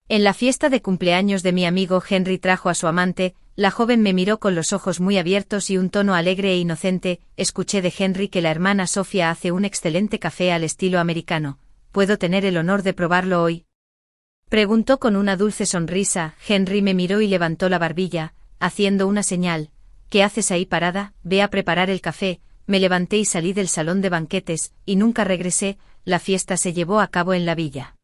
En la fiesta de cumpleaños de mi amigo Henry trajo a su amante, la joven me miró con los ojos muy abiertos y un tono alegre e inocente. Escuché de Henry que la hermana Sofía hace un excelente café al estilo americano. ¿Puedo tener el honor de probarlo hoy?, preguntó con una dulce sonrisa. Henry me miró y levantó la barbilla, haciendo una señal. ¿Qué haces ahí parada? Ve a preparar el café. Me levanté y salí del salón de banquetes, y nunca regresé. La fiesta se llevó a cabo en la villa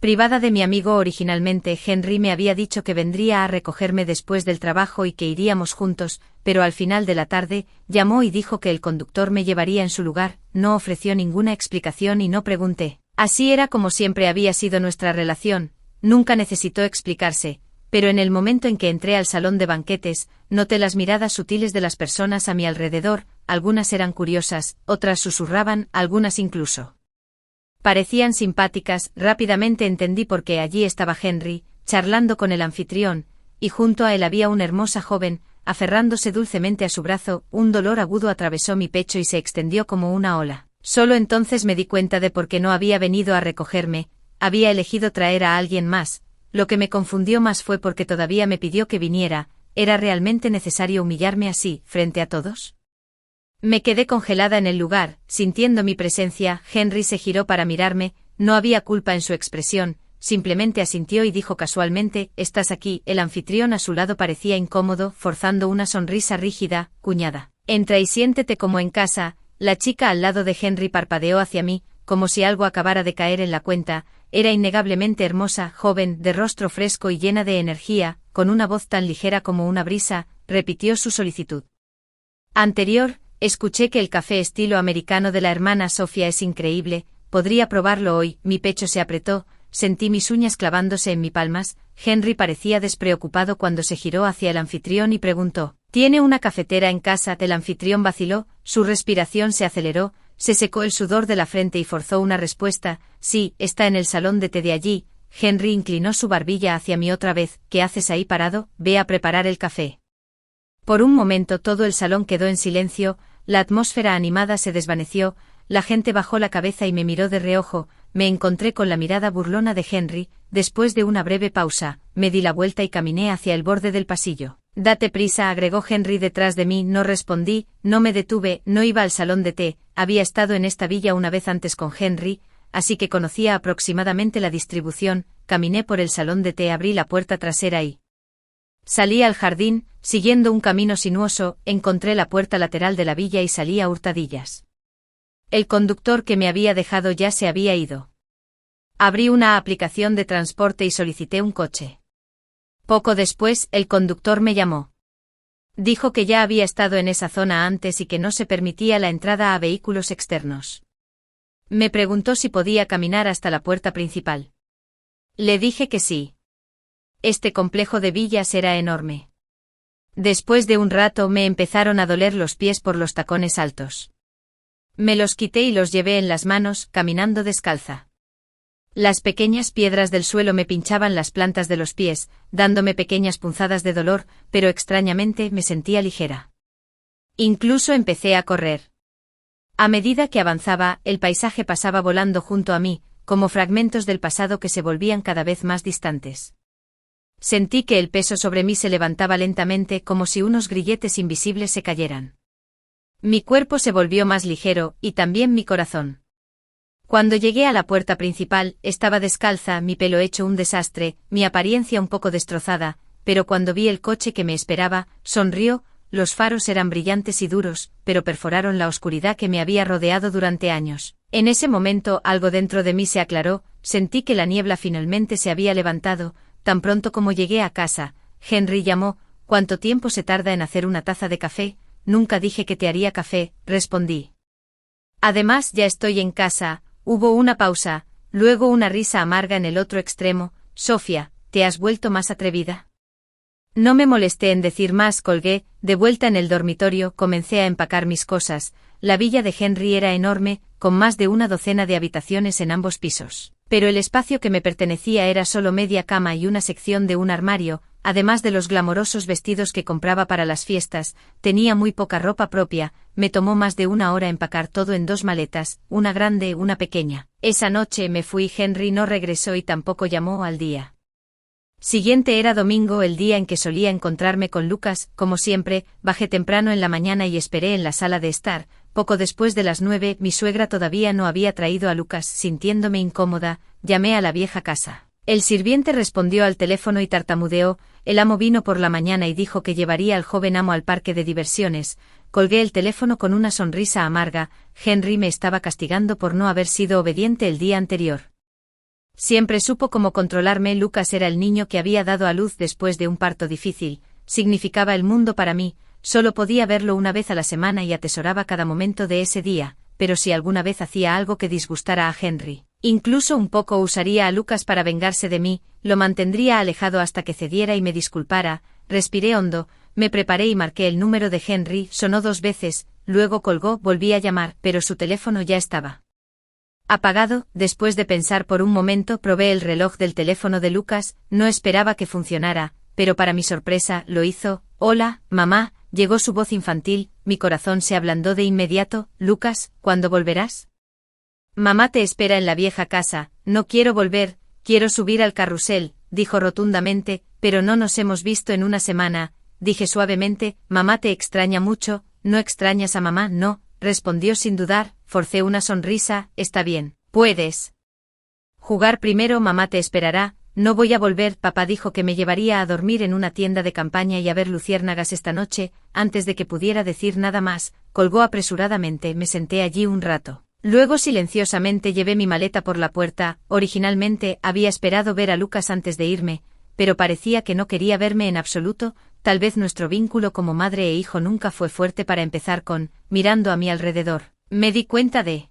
privada de mi amigo. Originalmente Henry me había dicho que vendría a recogerme después del trabajo y que iríamos juntos, pero al final de la tarde, llamó y dijo que el conductor me llevaría en su lugar. No ofreció ninguna explicación y no pregunté. Así era como siempre había sido nuestra relación, nunca necesitó explicarse, pero en el momento en que entré al salón de banquetes, noté las miradas sutiles de las personas a mi alrededor. Algunas eran curiosas, otras susurraban, algunas incluso parecían simpáticas. Rápidamente entendí por qué allí estaba Henry, charlando con el anfitrión, y junto a él había una hermosa joven, aferrándose dulcemente a su brazo. Un dolor agudo atravesó mi pecho y se extendió como una ola. Solo entonces me di cuenta de por qué no había venido a recogerme, había elegido traer a alguien más. Lo que me confundió más fue porque todavía me pidió que viniera. ¿Era realmente necesario humillarme así, frente a todos? Me quedé congelada en el lugar, sintiendo mi presencia. Henry se giró para mirarme, no había culpa en su expresión, simplemente asintió y dijo casualmente, ¿estás aquí? El anfitrión a su lado parecía incómodo, forzando una sonrisa rígida. Cuñada, entra y siéntete como en casa. La chica al lado de Henry parpadeó hacia mí, como si algo acabara de caer en la cuenta. Era innegablemente hermosa, joven, de rostro fresco y llena de energía, con una voz tan ligera como una brisa. Repitió su solicitud anterior. Escuché que el café estilo americano de la hermana Sofía es increíble, podría probarlo hoy. Mi pecho se apretó, sentí mis uñas clavándose en mis palmas. Henry parecía despreocupado cuando se giró hacia el anfitrión y preguntó, ¿tiene una cafetera en casa? El anfitrión vaciló, su respiración se aceleró, se secó el sudor de la frente y forzó una respuesta, sí, está en el salón de té de allí. Henry inclinó su barbilla hacia mí otra vez. ¿Qué haces ahí parado? Ve a preparar el café. Por un momento todo el salón quedó en silencio. La atmósfera animada se desvaneció, la gente bajó la cabeza y me miró de reojo. Me encontré con la mirada burlona de Henry. Después de una breve pausa, me di la vuelta y caminé hacia el borde del pasillo. Date prisa, agregó Henry detrás de mí. No respondí, no me detuve, no iba al salón de té, había estado en esta villa una vez antes con Henry, así que conocía aproximadamente la distribución. Caminé por el salón de té, abrí la puerta trasera y salí al jardín. Siguiendo un camino sinuoso, encontré la puerta lateral de la villa y salí a hurtadillas. El conductor que me había dejado ya se había ido. Abrí una aplicación de transporte y solicité un coche. Poco después, el conductor me llamó. Dijo que ya había estado en esa zona antes y que no se permitía la entrada a vehículos externos. Me preguntó si podía caminar hasta la puerta principal. Le dije que sí. Este complejo de villas era enorme. Después de un rato me empezaron a doler los pies por los tacones altos. Me los quité y los llevé en las manos, caminando descalza. Las pequeñas piedras del suelo me pinchaban las plantas de los pies, dándome pequeñas punzadas de dolor, pero extrañamente me sentía ligera. Incluso empecé a correr. A medida que avanzaba, el paisaje pasaba volando junto a mí, como fragmentos del pasado que se volvían cada vez más distantes. Sentí que el peso sobre mí se levantaba lentamente, como si unos grilletes invisibles se cayeran. Mi cuerpo se volvió más ligero, y también mi corazón. Cuando llegué a la puerta principal, estaba descalza, mi pelo hecho un desastre, mi apariencia un poco destrozada, pero cuando vi el coche que me esperaba, sonrió. Los faros eran brillantes y duros, pero perforaron la oscuridad que me había rodeado durante años. En ese momento algo dentro de mí se aclaró, sentí que la niebla finalmente se había levantado. Tan pronto como llegué a casa, Henry llamó. ¿Cuánto tiempo se tarda en hacer una taza de café? Nunca dije que te haría café, respondí. Además, ya estoy en casa. Hubo una pausa, luego una risa amarga en el otro extremo. Sofía, ¿te has vuelto más atrevida? No me molesté en decir más, colgué. De vuelta en el dormitorio, comencé a empacar mis cosas. La villa de Henry era enorme, con más de una docena de habitaciones en ambos pisos. Pero el espacio que me pertenecía era solo media cama y una sección de un armario, además de los glamorosos vestidos que compraba para las fiestas. Tenía muy poca ropa propia. Me tomó más de una hora empacar todo en 2 maletas, una grande, una pequeña. Esa noche me fui. Henry no regresó y tampoco llamó al día Siguiente era domingo, el día en que solía encontrarme con Lucas. Como siempre, bajé temprano en la mañana y esperé en la sala de estar. Poco después de las 9, mi suegra todavía no había traído a Lucas. Sintiéndome incómoda, llamé a la vieja casa. El sirviente respondió al teléfono y tartamudeó. El amo vino por la mañana y dijo que llevaría al joven amo al parque de diversiones. Colgué el teléfono con una sonrisa amarga. Henry me estaba castigando por no haber sido obediente el día anterior. Siempre supo cómo controlarme. Lucas era el niño que había dado a luz después de un parto difícil. Significaba el mundo para mí. Solo podía verlo una vez a la semana y atesoraba cada momento de ese día, pero si alguna vez hacía algo que disgustara a Henry, incluso un poco, usaría a Lucas para vengarse de mí, lo mantendría alejado hasta que cediera y me disculpara. Respiré hondo, me preparé y marqué el número de Henry. Sonó 2 veces, luego colgó. Volví a llamar, pero su teléfono ya estaba apagado. Después de pensar por un momento, probé el reloj del teléfono de Lucas. No esperaba que funcionara, pero para mi sorpresa, lo hizo. Hola, mamá, llegó su voz infantil. Mi corazón se ablandó de inmediato. Lucas, ¿cuándo volverás? Mamá te espera en la vieja casa. No quiero volver, quiero subir al carrusel, dijo rotundamente. Pero no nos hemos visto en una semana, dije suavemente. Mamá te extraña mucho. ¿No extrañas a mamá? No, respondió sin dudar. Forcé una sonrisa. Está bien, puedes jugar primero, mamá te esperará. No voy a volver. Papá dijo que me llevaría a dormir en una tienda de campaña y a ver luciérnagas esta noche. Antes de que pudiera decir nada más, colgó apresuradamente. Me senté allí un rato. Luego silenciosamente llevé mi maleta por la puerta. Originalmente había esperado ver a Lucas antes de irme, pero parecía que no quería verme en absoluto. Tal vez nuestro vínculo como madre e hijo nunca fue fuerte para empezar con. Mirando a mi alrededor, me di cuenta de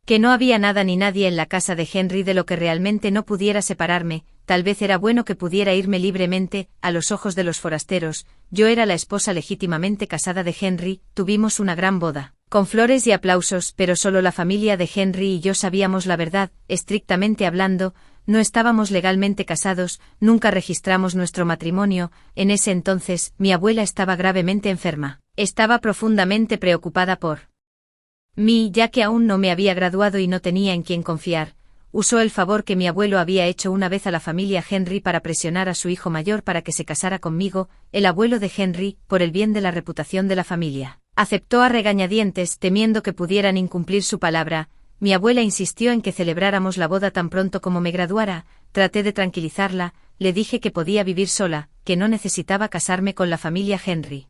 que no había nada ni nadie en la casa de Henry de lo que realmente no pudiera separarme. Tal vez era bueno que pudiera irme libremente. A los ojos de los forasteros, yo era la esposa legítimamente casada de Henry. Tuvimos una gran boda, con flores y aplausos, pero solo la familia de Henry y yo sabíamos la verdad. Estrictamente hablando, no estábamos legalmente casados, nunca registramos nuestro matrimonio. En ese entonces, mi abuela estaba gravemente enferma. Estaba profundamente preocupada por mí, ya que aún no me había graduado y no tenía en quién confiar. Usó el favor que mi abuelo había hecho una vez a la familia Henry para presionar a su hijo mayor para que se casara conmigo. El abuelo de Henry, por el bien de la reputación de la familia, aceptó a regañadientes, temiendo que pudieran incumplir su palabra. Mi abuela insistió en que celebráramos la boda tan pronto como me graduara. Traté de tranquilizarla, le dije que podía vivir sola, que no necesitaba casarme con la familia Henry.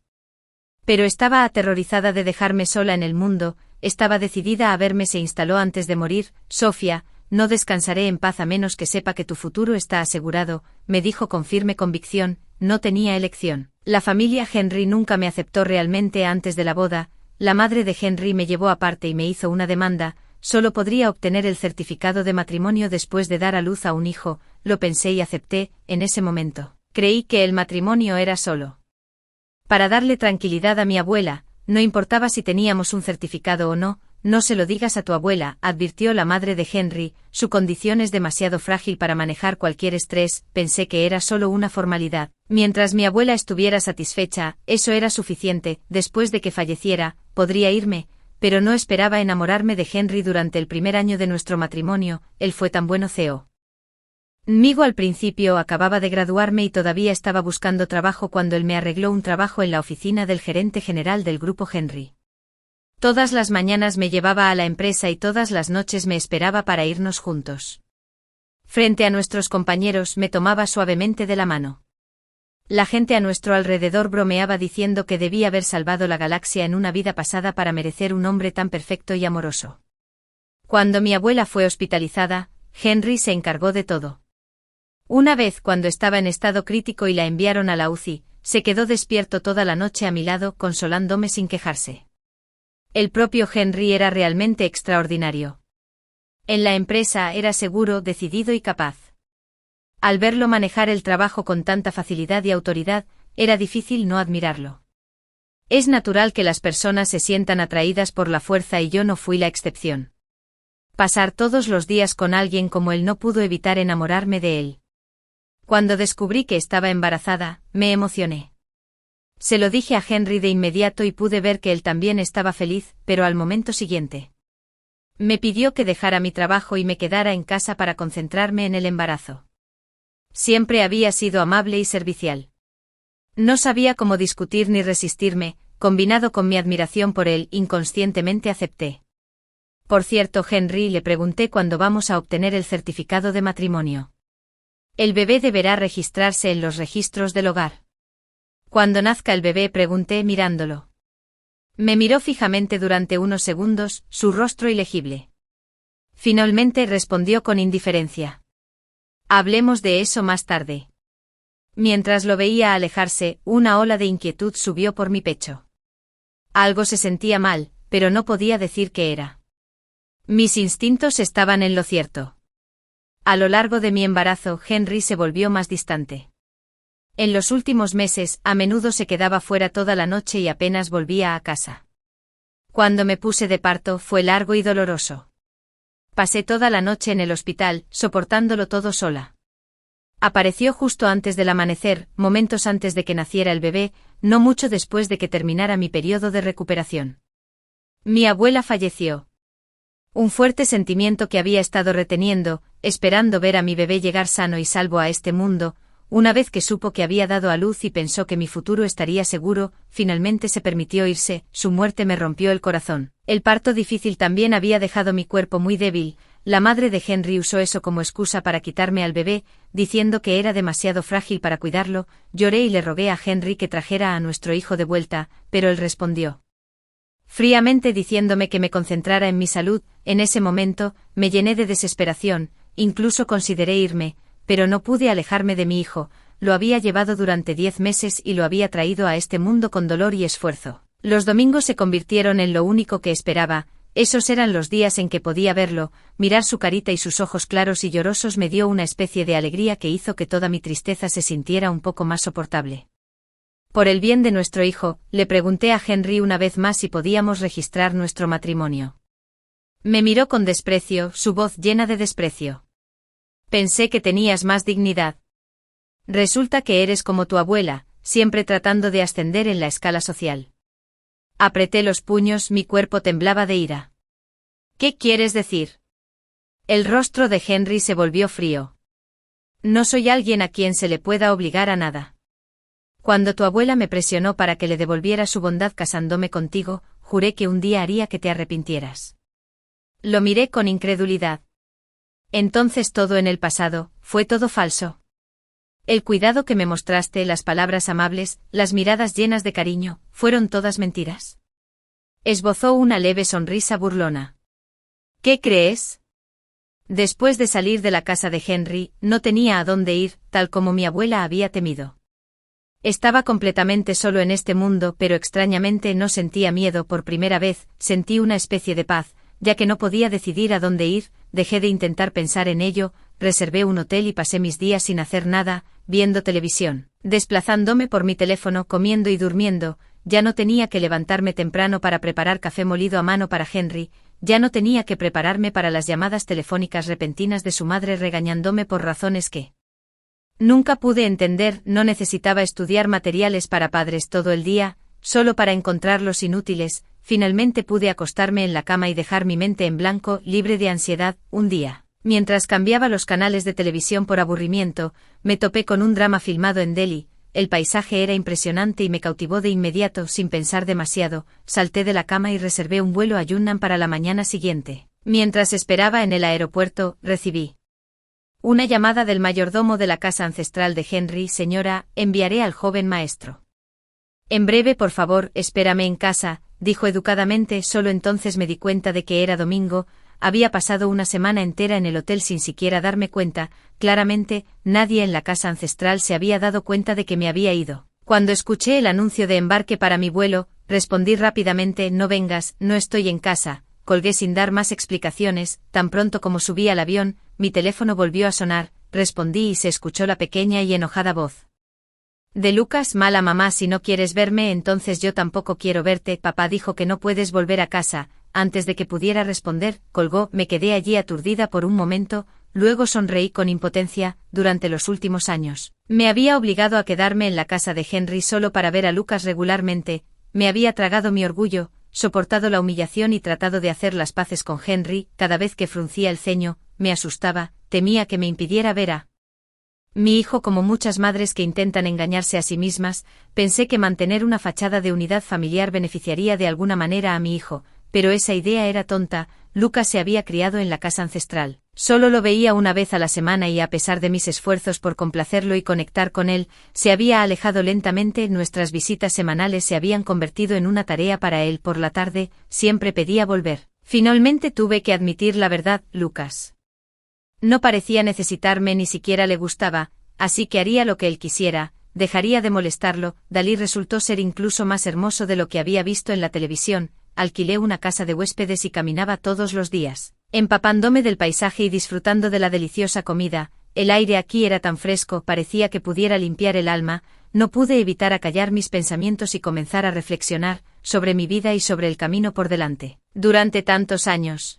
Pero estaba aterrorizada de dejarme sola en el mundo. Estaba decidida a verme. Se instaló antes de morir. Sofía, no descansaré en paz a menos que sepa que tu futuro está asegurado, me dijo con firme convicción. No tenía elección. La familia Henry nunca me aceptó realmente antes de la boda. La madre de Henry me llevó aparte y me hizo una demanda. Solo podría obtener el certificado de matrimonio después de dar a luz a un hijo. Lo pensé y acepté. En ese momento, creí que el matrimonio era solo para darle tranquilidad a mi abuela. No importaba si teníamos un certificado o no. No se lo digas a tu abuela, advirtió la madre de Henry. Su condición es demasiado frágil para manejar cualquier estrés. Pensé que era solo una formalidad. Mientras mi abuela estuviera satisfecha, eso era suficiente. Después de que falleciera, podría irme, pero no esperaba enamorarme de Henry durante el primer año de nuestro matrimonio. Él fue tan bueno conmigo al principio. Acababa de graduarme y todavía estaba buscando trabajo cuando él me arregló un trabajo en la oficina del gerente general del grupo Henry. Todas las mañanas me llevaba a la empresa y todas las noches me esperaba para irnos juntos. Frente a nuestros compañeros me tomaba suavemente de la mano. La gente a nuestro alrededor bromeaba diciendo que debía haber salvado la galaxia en una vida pasada para merecer un hombre tan perfecto y amoroso. Cuando mi abuela fue hospitalizada, Henry se encargó de todo. Una vez, cuando estaba en estado crítico y la enviaron a la UCI, se quedó despierto toda la noche a mi lado, consolándome sin quejarse. El propio Henry era realmente extraordinario. En la empresa era seguro, decidido y capaz. Al verlo manejar el trabajo con tanta facilidad y autoridad, era difícil no admirarlo. Es natural que las personas se sientan atraídas por la fuerza y yo no fui la excepción. Pasar todos los días con alguien como él no pudo evitar enamorarme de él. Cuando descubrí que estaba embarazada, me emocioné. Se lo dije a Henry de inmediato y pude ver que él también estaba feliz, pero al momento siguiente me pidió que dejara mi trabajo y me quedara en casa para concentrarme en el embarazo. Siempre había sido amable y servicial. No sabía cómo discutir ni resistirme, combinado con mi admiración por él, inconscientemente acepté. Por cierto, Henry, le pregunté cuándo vamos a obtener el certificado de matrimonio. El bebé deberá registrarse en los registros del hogar. Cuando nazca el bebé, pregunté mirándolo. Me miró fijamente durante unos segundos, su rostro ilegible. Finalmente respondió con indiferencia. Hablemos de eso más tarde. Mientras lo veía alejarse, una ola de inquietud subió por mi pecho. Algo se sentía mal, pero no podía decir qué era. Mis instintos estaban en lo cierto. A lo largo de mi embarazo, Henry se volvió más distante. En los últimos meses, a menudo se quedaba fuera toda la noche y apenas volvía a casa. Cuando me puse de parto, fue largo y doloroso. Pasé toda la noche en el hospital, soportándolo todo sola. Apareció justo antes del amanecer, momentos antes de que naciera el bebé, no mucho después de que terminara mi periodo de recuperación. Mi abuela falleció. Un fuerte sentimiento que había estado reteniendo, esperando ver a mi bebé llegar sano y salvo a este mundo. Una vez que supo que había dado a luz y pensó que mi futuro estaría seguro, finalmente se permitió irse. Su muerte me rompió el corazón. El parto difícil también había dejado mi cuerpo muy débil. La madre de Henry usó eso como excusa para quitarme al bebé, diciendo que era demasiado frágil para cuidarlo. Lloré y le rogué a Henry que trajera a nuestro hijo de vuelta, pero él respondió fríamente diciéndome que me concentrara en mi salud. En ese momento, me llené de desesperación, incluso consideré irme, pero no pude alejarme de mi hijo. Lo había llevado durante 10 meses y lo había traído a este mundo con dolor y esfuerzo. Los domingos se convirtieron en lo único que esperaba. Esos eran los días en que podía verlo, mirar su carita y sus ojos claros y llorosos me dio una especie de alegría que hizo que toda mi tristeza se sintiera un poco más soportable. Por el bien de nuestro hijo, le pregunté a Henry una vez más si podíamos registrar nuestro matrimonio. Me miró con desprecio, su voz llena de desprecio. Pensé que tenías más dignidad. Resulta que eres como tu abuela, siempre tratando de ascender en la escala social. Apreté los puños, mi cuerpo temblaba de ira. ¿Qué quieres decir? El rostro de Henry se volvió frío. No soy alguien a quien se le pueda obligar a nada. Cuando tu abuela me presionó para que le devolviera su bondad casándome contigo, juré que un día haría que te arrepintieras. Lo miré con incredulidad. Entonces todo en el pasado, fue todo falso. El cuidado que me mostraste, las palabras amables, las miradas llenas de cariño, ¿fueron todas mentiras? Esbozó una leve sonrisa burlona. ¿Qué crees? Después de salir de la casa de Henry, no tenía a dónde ir, tal como mi abuela había temido. Estaba completamente solo en este mundo, pero extrañamente no sentía miedo por primera vez, sentí una especie de paz, ya que no podía decidir a dónde ir, dejé de intentar pensar en ello, reservé un hotel y pasé mis días sin hacer nada, viendo televisión, desplazándome por mi teléfono, comiendo y durmiendo. Ya no tenía que levantarme temprano para preparar café molido a mano para Henry, ya no tenía que prepararme para las llamadas telefónicas repentinas de su madre regañándome por razones que nunca pude entender. No necesitaba estudiar materiales para padres todo el día, solo para encontrarlos inútiles. Finalmente pude acostarme en la cama y dejar mi mente en blanco, libre de ansiedad. Un día, mientras cambiaba los canales de televisión por aburrimiento, me topé con un drama filmado en Delhi. El paisaje era impresionante y me cautivó de inmediato. Sin pensar demasiado, salté de la cama y reservé un vuelo a Yunnan para la mañana siguiente. Mientras esperaba en el aeropuerto, recibí una llamada del mayordomo de la casa ancestral de Henry. Señora, enviaré al joven maestro. En breve, por favor, espérame en casa, dijo educadamente. Solo entonces me di cuenta de que era domingo. Había pasado una semana entera en el hotel sin siquiera darme cuenta. Claramente, nadie en la casa ancestral se había dado cuenta de que me había ido. Cuando escuché el anuncio de embarque para mi vuelo, respondí rápidamente: no vengas, no estoy en casa. Colgué sin dar más explicaciones. Tan pronto como subí al avión, mi teléfono volvió a sonar, respondí y se escuchó la pequeña y enojada voz de Lucas: mala mamá, si no quieres verme, entonces yo tampoco quiero verte. Papá dijo que no puedes volver a casa. Antes de que pudiera responder, colgó. Me quedé allí aturdida por un momento, luego sonreí con impotencia. Durante los últimos años, me había obligado a quedarme en la casa de Henry solo para ver a Lucas regularmente. Me había tragado mi orgullo, soportado la humillación y tratado de hacer las paces con Henry. Cada vez que fruncía el ceño, me asustaba, temía que me impidiera ver a Mi hijo, como muchas madres que intentan engañarse a sí mismas, pensé que mantener una fachada de unidad familiar beneficiaría de alguna manera a mi hijo, pero esa idea era tonta. Lucas se había criado en la casa ancestral. Solo lo veía una vez a la semana y a pesar de mis esfuerzos por complacerlo y conectar con él, se había alejado lentamente. Nuestras visitas semanales se habían convertido en una tarea para él. Por la tarde, siempre pedía volver. Finalmente tuve que admitir la verdad: Lucas no parecía necesitarme, ni siquiera le gustaba, así que haría lo que él quisiera, dejaría de molestarlo. Dalí resultó ser incluso más hermoso de lo que había visto en la televisión. Alquilé una casa de huéspedes y caminaba todos los días, empapándome del paisaje y disfrutando de la deliciosa comida. El aire aquí era tan fresco, parecía que pudiera limpiar el alma. No pude evitar acallar mis pensamientos y comenzar a reflexionar sobre mi vida y sobre el camino por delante. Durante tantos años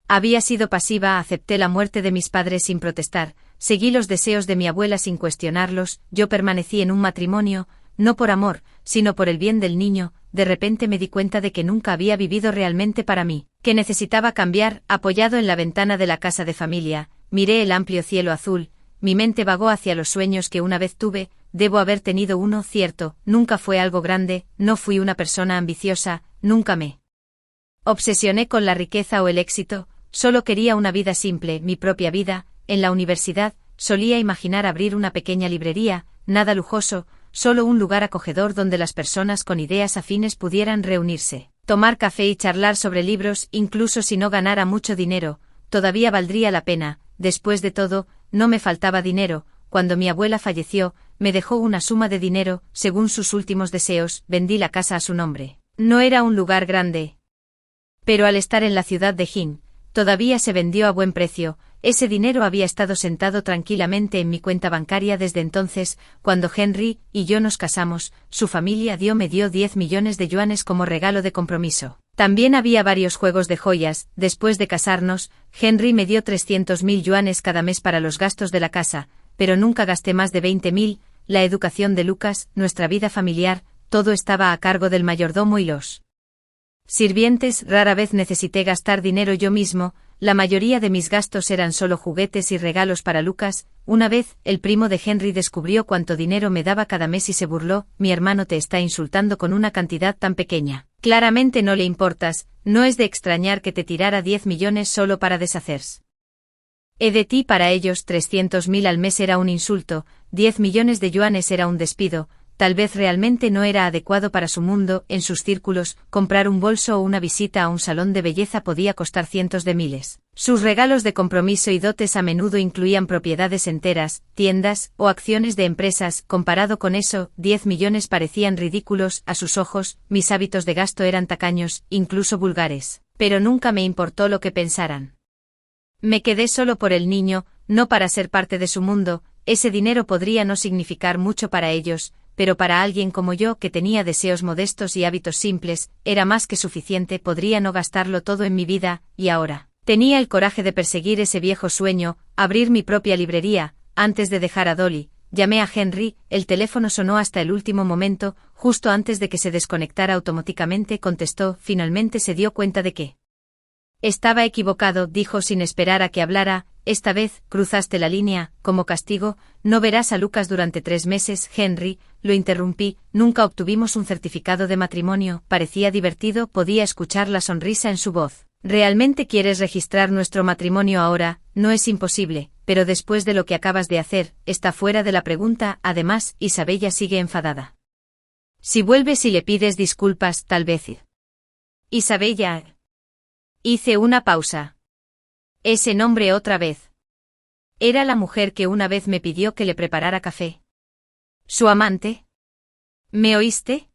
había sido pasiva, acepté la muerte de mis padres sin protestar, seguí los deseos de mi abuela sin cuestionarlos. Yo permanecí en un matrimonio, no por amor, sino por el bien del niño. De repente me di cuenta de que nunca había vivido realmente para mí, que necesitaba cambiar. Apoyado en la ventana de la casa de familia, miré el amplio cielo azul, mi mente vagó hacia los sueños que una vez tuve. Debo haber tenido uno, cierto, nunca fue algo grande, no fui una persona ambiciosa, nunca me obsesioné con la riqueza o el éxito. Solo quería una vida simple, mi propia vida. En la universidad, solía imaginar abrir una pequeña librería, nada lujoso, solo un lugar acogedor donde las personas con ideas afines pudieran reunirse, tomar café y charlar sobre libros. Incluso si no ganara mucho dinero, todavía valdría la pena. Después de todo, no me faltaba dinero. Cuando mi abuela falleció, me dejó una suma de dinero. Según sus últimos deseos, vendí la casa a su nombre. No era un lugar grande, pero al estar en la ciudad de Hin, todavía se vendió a buen precio. Ese dinero había estado sentado tranquilamente en mi cuenta bancaria desde entonces. Cuando Henry y yo nos casamos, su familia me dio 10 millones de yuanes como regalo de compromiso. También había varios juegos de joyas. Después de casarnos, Henry me dio 300.000 yuanes cada mes para los gastos de la casa, pero nunca gasté más de 20.000. La educación de Lucas, nuestra vida familiar, todo estaba a cargo del mayordomo y los sirvientes. Rara vez necesité gastar dinero yo mismo. La mayoría de mis gastos eran solo juguetes y regalos para Lucas. Una vez, el primo de Henry descubrió cuánto dinero me daba cada mes y se burló: mi hermano te está insultando con una cantidad tan pequeña. Claramente no le importas. No es de extrañar que te tirara 10 millones solo para deshacerse de ti. Para ellos 300.000 al mes era un insulto, 10 millones de yuanes era un despido. Tal vez realmente no era adecuado para su mundo. En sus círculos, comprar un bolso o una visita a un salón de belleza podía costar cientos de miles. Sus regalos de compromiso y dotes a menudo incluían propiedades enteras, tiendas o acciones de empresas. Comparado con eso, 10 millones parecían ridículos a sus ojos. Mis hábitos de gasto eran tacaños, incluso vulgares. Pero nunca me importó lo que pensaran. Me quedé solo por el niño, no para ser parte de su mundo. Ese dinero podría no significar mucho para ellos, pero para alguien como yo, que tenía deseos modestos y hábitos simples, era más que suficiente. Podría no gastarlo todo en mi vida, y ahora tenía el coraje de perseguir ese viejo sueño, abrir mi propia librería. Antes de dejar a Dolly, llamé a Henry. El teléfono sonó hasta el último momento. Justo antes de que se desconectara automáticamente contestó. Finalmente se dio cuenta de que estaba equivocado, dijo sin esperar a que hablara. Esta vez, cruzaste la línea. Como castigo, no verás a Lucas durante 3 meses. Henry, lo interrumpí, nunca obtuvimos un certificado de matrimonio. Parecía divertido, podía escuchar la sonrisa en su voz. ¿Realmente quieres registrar nuestro matrimonio ahora? No es imposible, pero después de lo que acabas de hacer, está fuera de la pregunta. Además, Isabella sigue enfadada. Si vuelves y le pides disculpas, tal vez. Isabella. Hice una pausa. Ese nombre otra vez. Era la mujer que una vez me pidió que le preparara café. ¿Su amante? ¿Me oíste?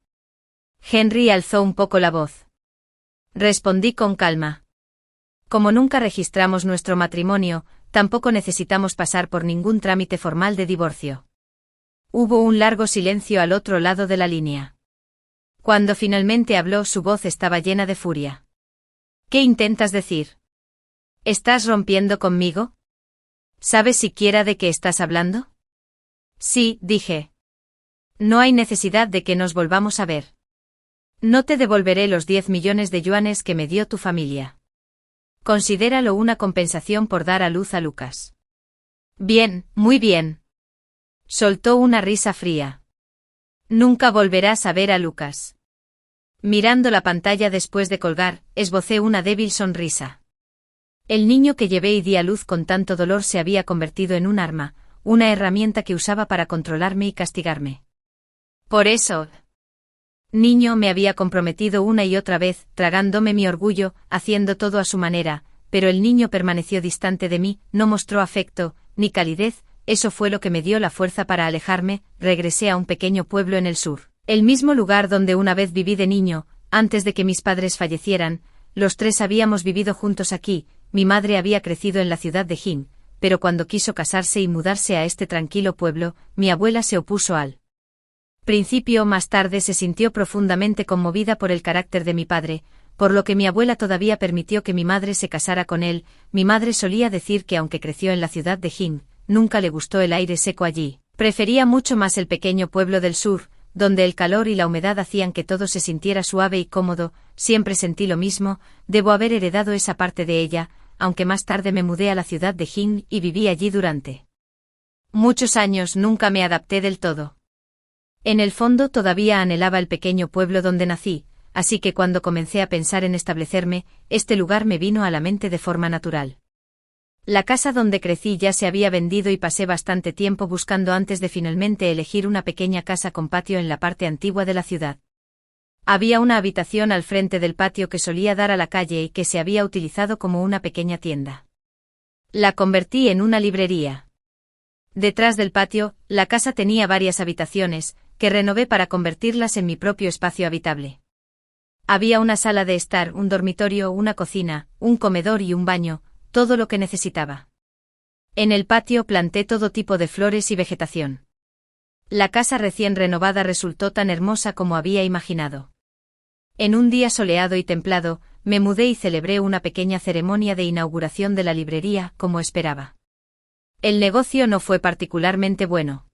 Henry alzó un poco la voz. Respondí con calma. Como nunca registramos nuestro matrimonio, tampoco necesitamos pasar por ningún trámite formal de divorcio. Hubo un largo silencio al otro lado de la línea. Cuando finalmente habló, su voz estaba llena de furia. ¿Qué intentas decir? ¿Estás rompiendo conmigo? ¿Sabes siquiera de qué estás hablando? Sí, dije. No hay necesidad de que nos volvamos a ver. No te devolveré los 10 millones de yuanes que me dio tu familia. Considéralo una compensación por dar a luz a Lucas. Bien, muy bien. Soltó una risa fría. Nunca volverás a ver a Lucas. Mirando la pantalla después de colgar, esbocé una débil sonrisa. El niño que llevé y di a luz con tanto dolor se había convertido en un arma, una herramienta que usaba para controlarme y castigarme. Por eso, niño me había comprometido una y otra vez, tragándome mi orgullo, haciendo todo a su manera, pero el niño permaneció distante de mí, no mostró afecto, ni calidez, eso fue lo que me dio la fuerza para alejarme. Regresé a un pequeño pueblo en el sur, el mismo lugar donde una vez viví de niño, antes de que mis padres fallecieran. Los tres habíamos vivido juntos aquí. Mi madre había crecido en la ciudad de Jin, pero cuando quiso casarse y mudarse a este tranquilo pueblo, mi abuela se opuso al principio. Más tarde se sintió profundamente conmovida por el carácter de mi padre, por lo que mi abuela todavía permitió que mi madre se casara con él. Mi madre solía decir que aunque creció en la ciudad de Jin, nunca le gustó el aire seco allí. Prefería mucho más el pequeño pueblo del sur, donde el calor y la humedad hacían que todo se sintiera suave y cómodo. Siempre sentí lo mismo, debo haber heredado esa parte de ella, aunque más tarde me mudé a la ciudad de Jin y viví allí durante muchos años. Nunca me adapté del todo. En el fondo todavía anhelaba el pequeño pueblo donde nací, así que cuando comencé a pensar en establecerme, este lugar me vino a la mente de forma natural. La casa donde crecí ya se había vendido y pasé bastante tiempo buscando antes de finalmente elegir una pequeña casa con patio en la parte antigua de la ciudad. Había una habitación al frente del patio que solía dar a la calle y que se había utilizado como una pequeña tienda. La convertí en una librería. Detrás del patio, la casa tenía varias habitaciones, que renové para convertirlas en mi propio espacio habitable. Había una sala de estar, un dormitorio, una cocina, un comedor y un baño, todo lo que necesitaba. En el patio planté todo tipo de flores y vegetación. La casa recién renovada resultó tan hermosa como había imaginado. En un día soleado y templado, me mudé y celebré una pequeña ceremonia de inauguración de la librería, como esperaba. El negocio no fue particularmente bueno.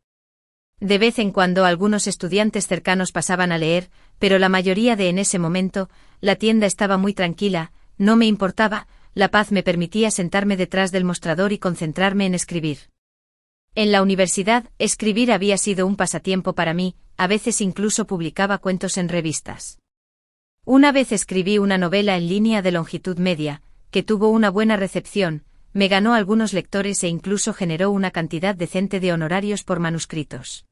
De vez en cuando algunos estudiantes cercanos pasaban a leer, pero la mayoría en ese momento, la tienda estaba muy tranquila, no me importaba, la paz me permitía sentarme detrás del mostrador y concentrarme en escribir. En la universidad, escribir había sido un pasatiempo para mí, a veces incluso publicaba cuentos en revistas. Una vez escribí una novela en línea de longitud media, que tuvo una buena recepción, me ganó algunos lectores e incluso generó una cantidad decente de honorarios por manuscritos.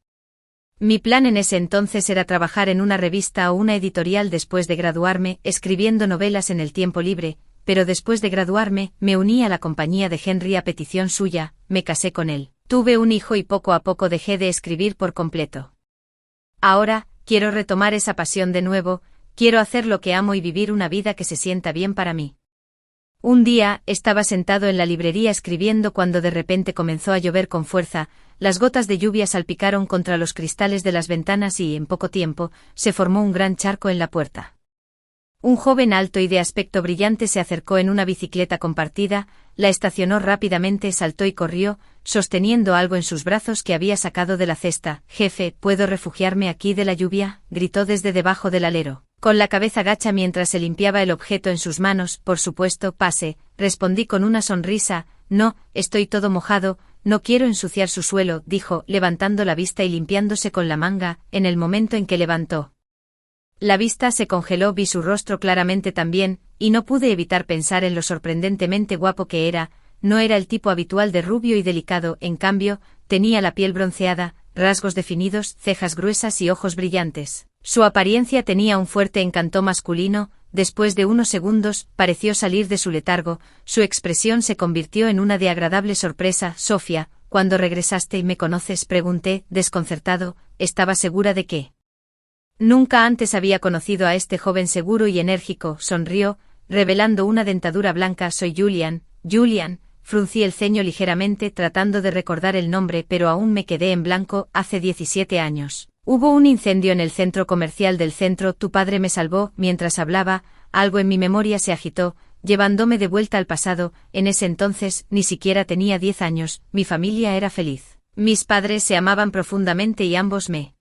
Mi plan en ese entonces era trabajar en una revista o una editorial después de graduarme, escribiendo novelas en el tiempo libre, pero después de graduarme, me uní a la compañía de Henry a petición suya, me casé con él, tuve un hijo y poco a poco dejé de escribir por completo. Ahora, quiero retomar esa pasión de nuevo, quiero hacer lo que amo y vivir una vida que se sienta bien para mí. Un día, estaba sentado en la librería escribiendo cuando de repente comenzó a llover con fuerza, las gotas de lluvia salpicaron contra los cristales de las ventanas y, en poco tiempo, se formó un gran charco en la puerta. Un joven alto y de aspecto brillante se acercó en una bicicleta compartida, la estacionó rápidamente, saltó y corrió, sosteniendo algo en sus brazos que había sacado de la cesta. «Jefe, ¿puedo refugiarme aquí de la lluvia?», gritó desde debajo del alero, con la cabeza gacha mientras se limpiaba el objeto en sus manos. «Por supuesto, pase», respondí con una sonrisa. «No, estoy todo mojado, no quiero ensuciar su suelo», dijo, levantando la vista y limpiándose con la manga. En el momento en que levantó la vista se congeló, vi su rostro claramente también, y no pude evitar pensar en lo sorprendentemente guapo que era. No era el tipo habitual de rubio y delicado, en cambio, tenía la piel bronceada, rasgos definidos, cejas gruesas y ojos brillantes. Su apariencia tenía un fuerte encanto masculino. Después de unos segundos, pareció salir de su letargo, su expresión se convirtió en una de agradable sorpresa. «Sofía, ¿cuándo regresaste y me conoces?», pregunté, desconcertado. Estaba segura de que nunca antes había conocido a este joven seguro y enérgico. Sonrió, revelando una dentadura blanca. «Soy Julian». «Julian», fruncí el ceño ligeramente tratando de recordar el nombre, pero aún me quedé en blanco. «Hace 17 años. Hubo un incendio en el centro comercial del centro, tu padre me salvó». Mientras hablaba, algo en mi memoria se agitó, llevándome de vuelta al pasado. En ese entonces, ni siquiera tenía 10 años, mi familia era feliz. Mis padres se amaban profundamente y ambos me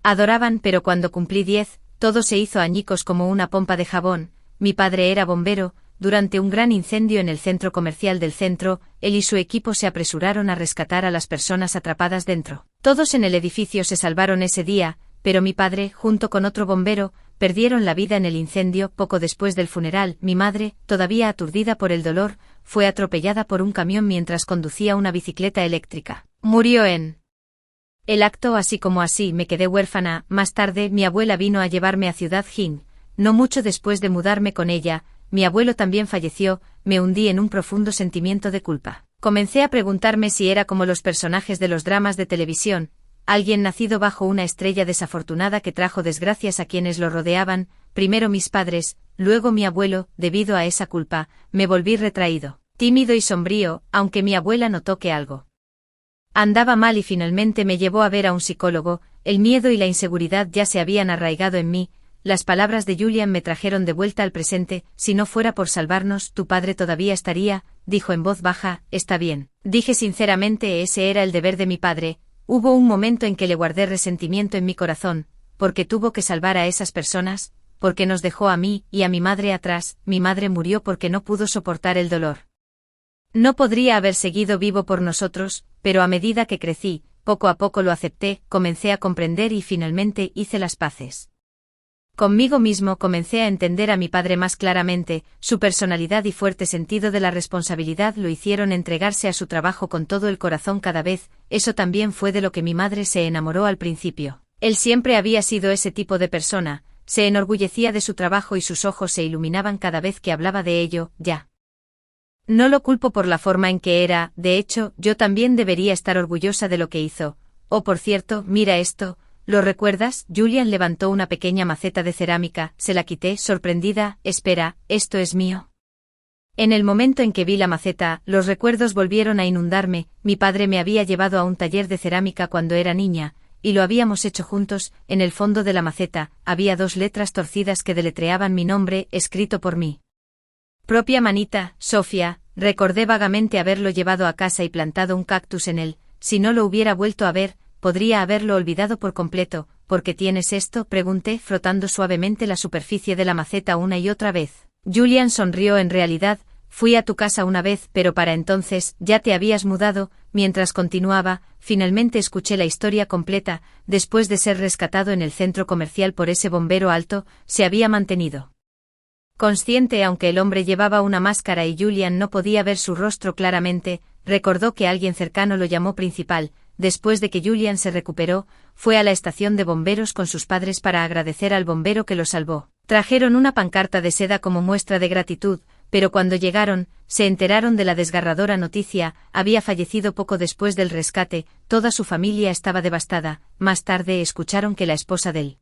adoraban, pero cuando cumplí 10, todo se hizo añicos como una pompa de jabón. Mi padre era bombero, durante un gran incendio en el centro comercial del centro, él y su equipo se apresuraron a rescatar a las personas atrapadas dentro. Todos en el edificio se salvaron ese día, pero mi padre, junto con otro bombero, perdieron la vida en el incendio. Poco después del funeral. Mi madre, todavía aturdida por el dolor, fue atropellada por un camión mientras conducía una bicicleta eléctrica. Murió en el acto. Así como así me quedé huérfana. Más tarde mi abuela vino a llevarme a Ciudad Jing. No mucho después de mudarme con ella, mi abuelo también falleció. Me hundí en un profundo sentimiento de culpa. Comencé a preguntarme si era como los personajes de los dramas de televisión, alguien nacido bajo una estrella desafortunada que trajo desgracias a quienes lo rodeaban, primero mis padres, luego mi abuelo. Debido a esa culpa, me volví retraído, tímido y sombrío, aunque mi abuela notó que algo andaba mal y finalmente me llevó a ver a un psicólogo. El miedo y la inseguridad ya se habían arraigado en mí. Las palabras de Julian me trajeron de vuelta al presente. Si no fuera por salvarnos, tu padre todavía estaría, dijo en voz baja. Está bien, dije sinceramente, ese era el deber de mi padre. Hubo un momento en que le guardé resentimiento en mi corazón, porque tuvo que salvar a esas personas, porque nos dejó a mí y a mi madre atrás. Mi madre murió porque no pudo soportar el dolor. No podría haber seguido vivo por nosotros, pero a medida que crecí, poco a poco lo acepté, comencé a comprender y finalmente hice las paces conmigo mismo. Comencé a entender a mi padre más claramente. Su personalidad y fuerte sentido de la responsabilidad lo hicieron entregarse a su trabajo con todo el corazón cada vez. Eso también fue de lo que mi madre se enamoró al principio. Él siempre había sido ese tipo de persona, se enorgullecía de su trabajo y sus ojos se iluminaban cada vez que hablaba de ello. Ya no lo culpo por la forma en que era, de hecho, yo también debería estar orgullosa de lo que hizo. Oh, por cierto, mira esto. ¿Lo recuerdas? Julian levantó una pequeña maceta de cerámica, se la quité, sorprendida. Espera, ¿esto es mío? En el momento en que vi la maceta, los recuerdos volvieron a inundarme. Mi padre me había llevado a un taller de cerámica cuando era niña, y lo habíamos hecho juntos. En el fondo de la maceta, había 2 letras torcidas que deletreaban mi nombre, escrito por mi propia manita, Sofía. Recordé vagamente haberlo llevado a casa y plantado un cactus en él. Si no lo hubiera vuelto a ver, podría haberlo olvidado por completo. ¿Por qué tienes esto?, pregunté, frotando suavemente la superficie de la maceta una y otra vez. Julian sonrió. En realidad, fui a tu casa una vez, pero para entonces ya te habías mudado. Mientras continuaba, finalmente escuché la historia completa. Después de ser rescatado en el centro comercial por ese bombero alto, se había mantenido consciente aunque el hombre llevaba una máscara y Julian no podía ver su rostro claramente. Recordó que alguien cercano lo llamó principal. Después de que Julian se recuperó, fue a la estación de bomberos con sus padres para agradecer al bombero que lo salvó. Trajeron una pancarta de seda como muestra de gratitud, pero cuando llegaron, se enteraron de la desgarradora noticia: había fallecido poco después del rescate. Toda su familia estaba devastada. Más tarde escucharon que la esposa del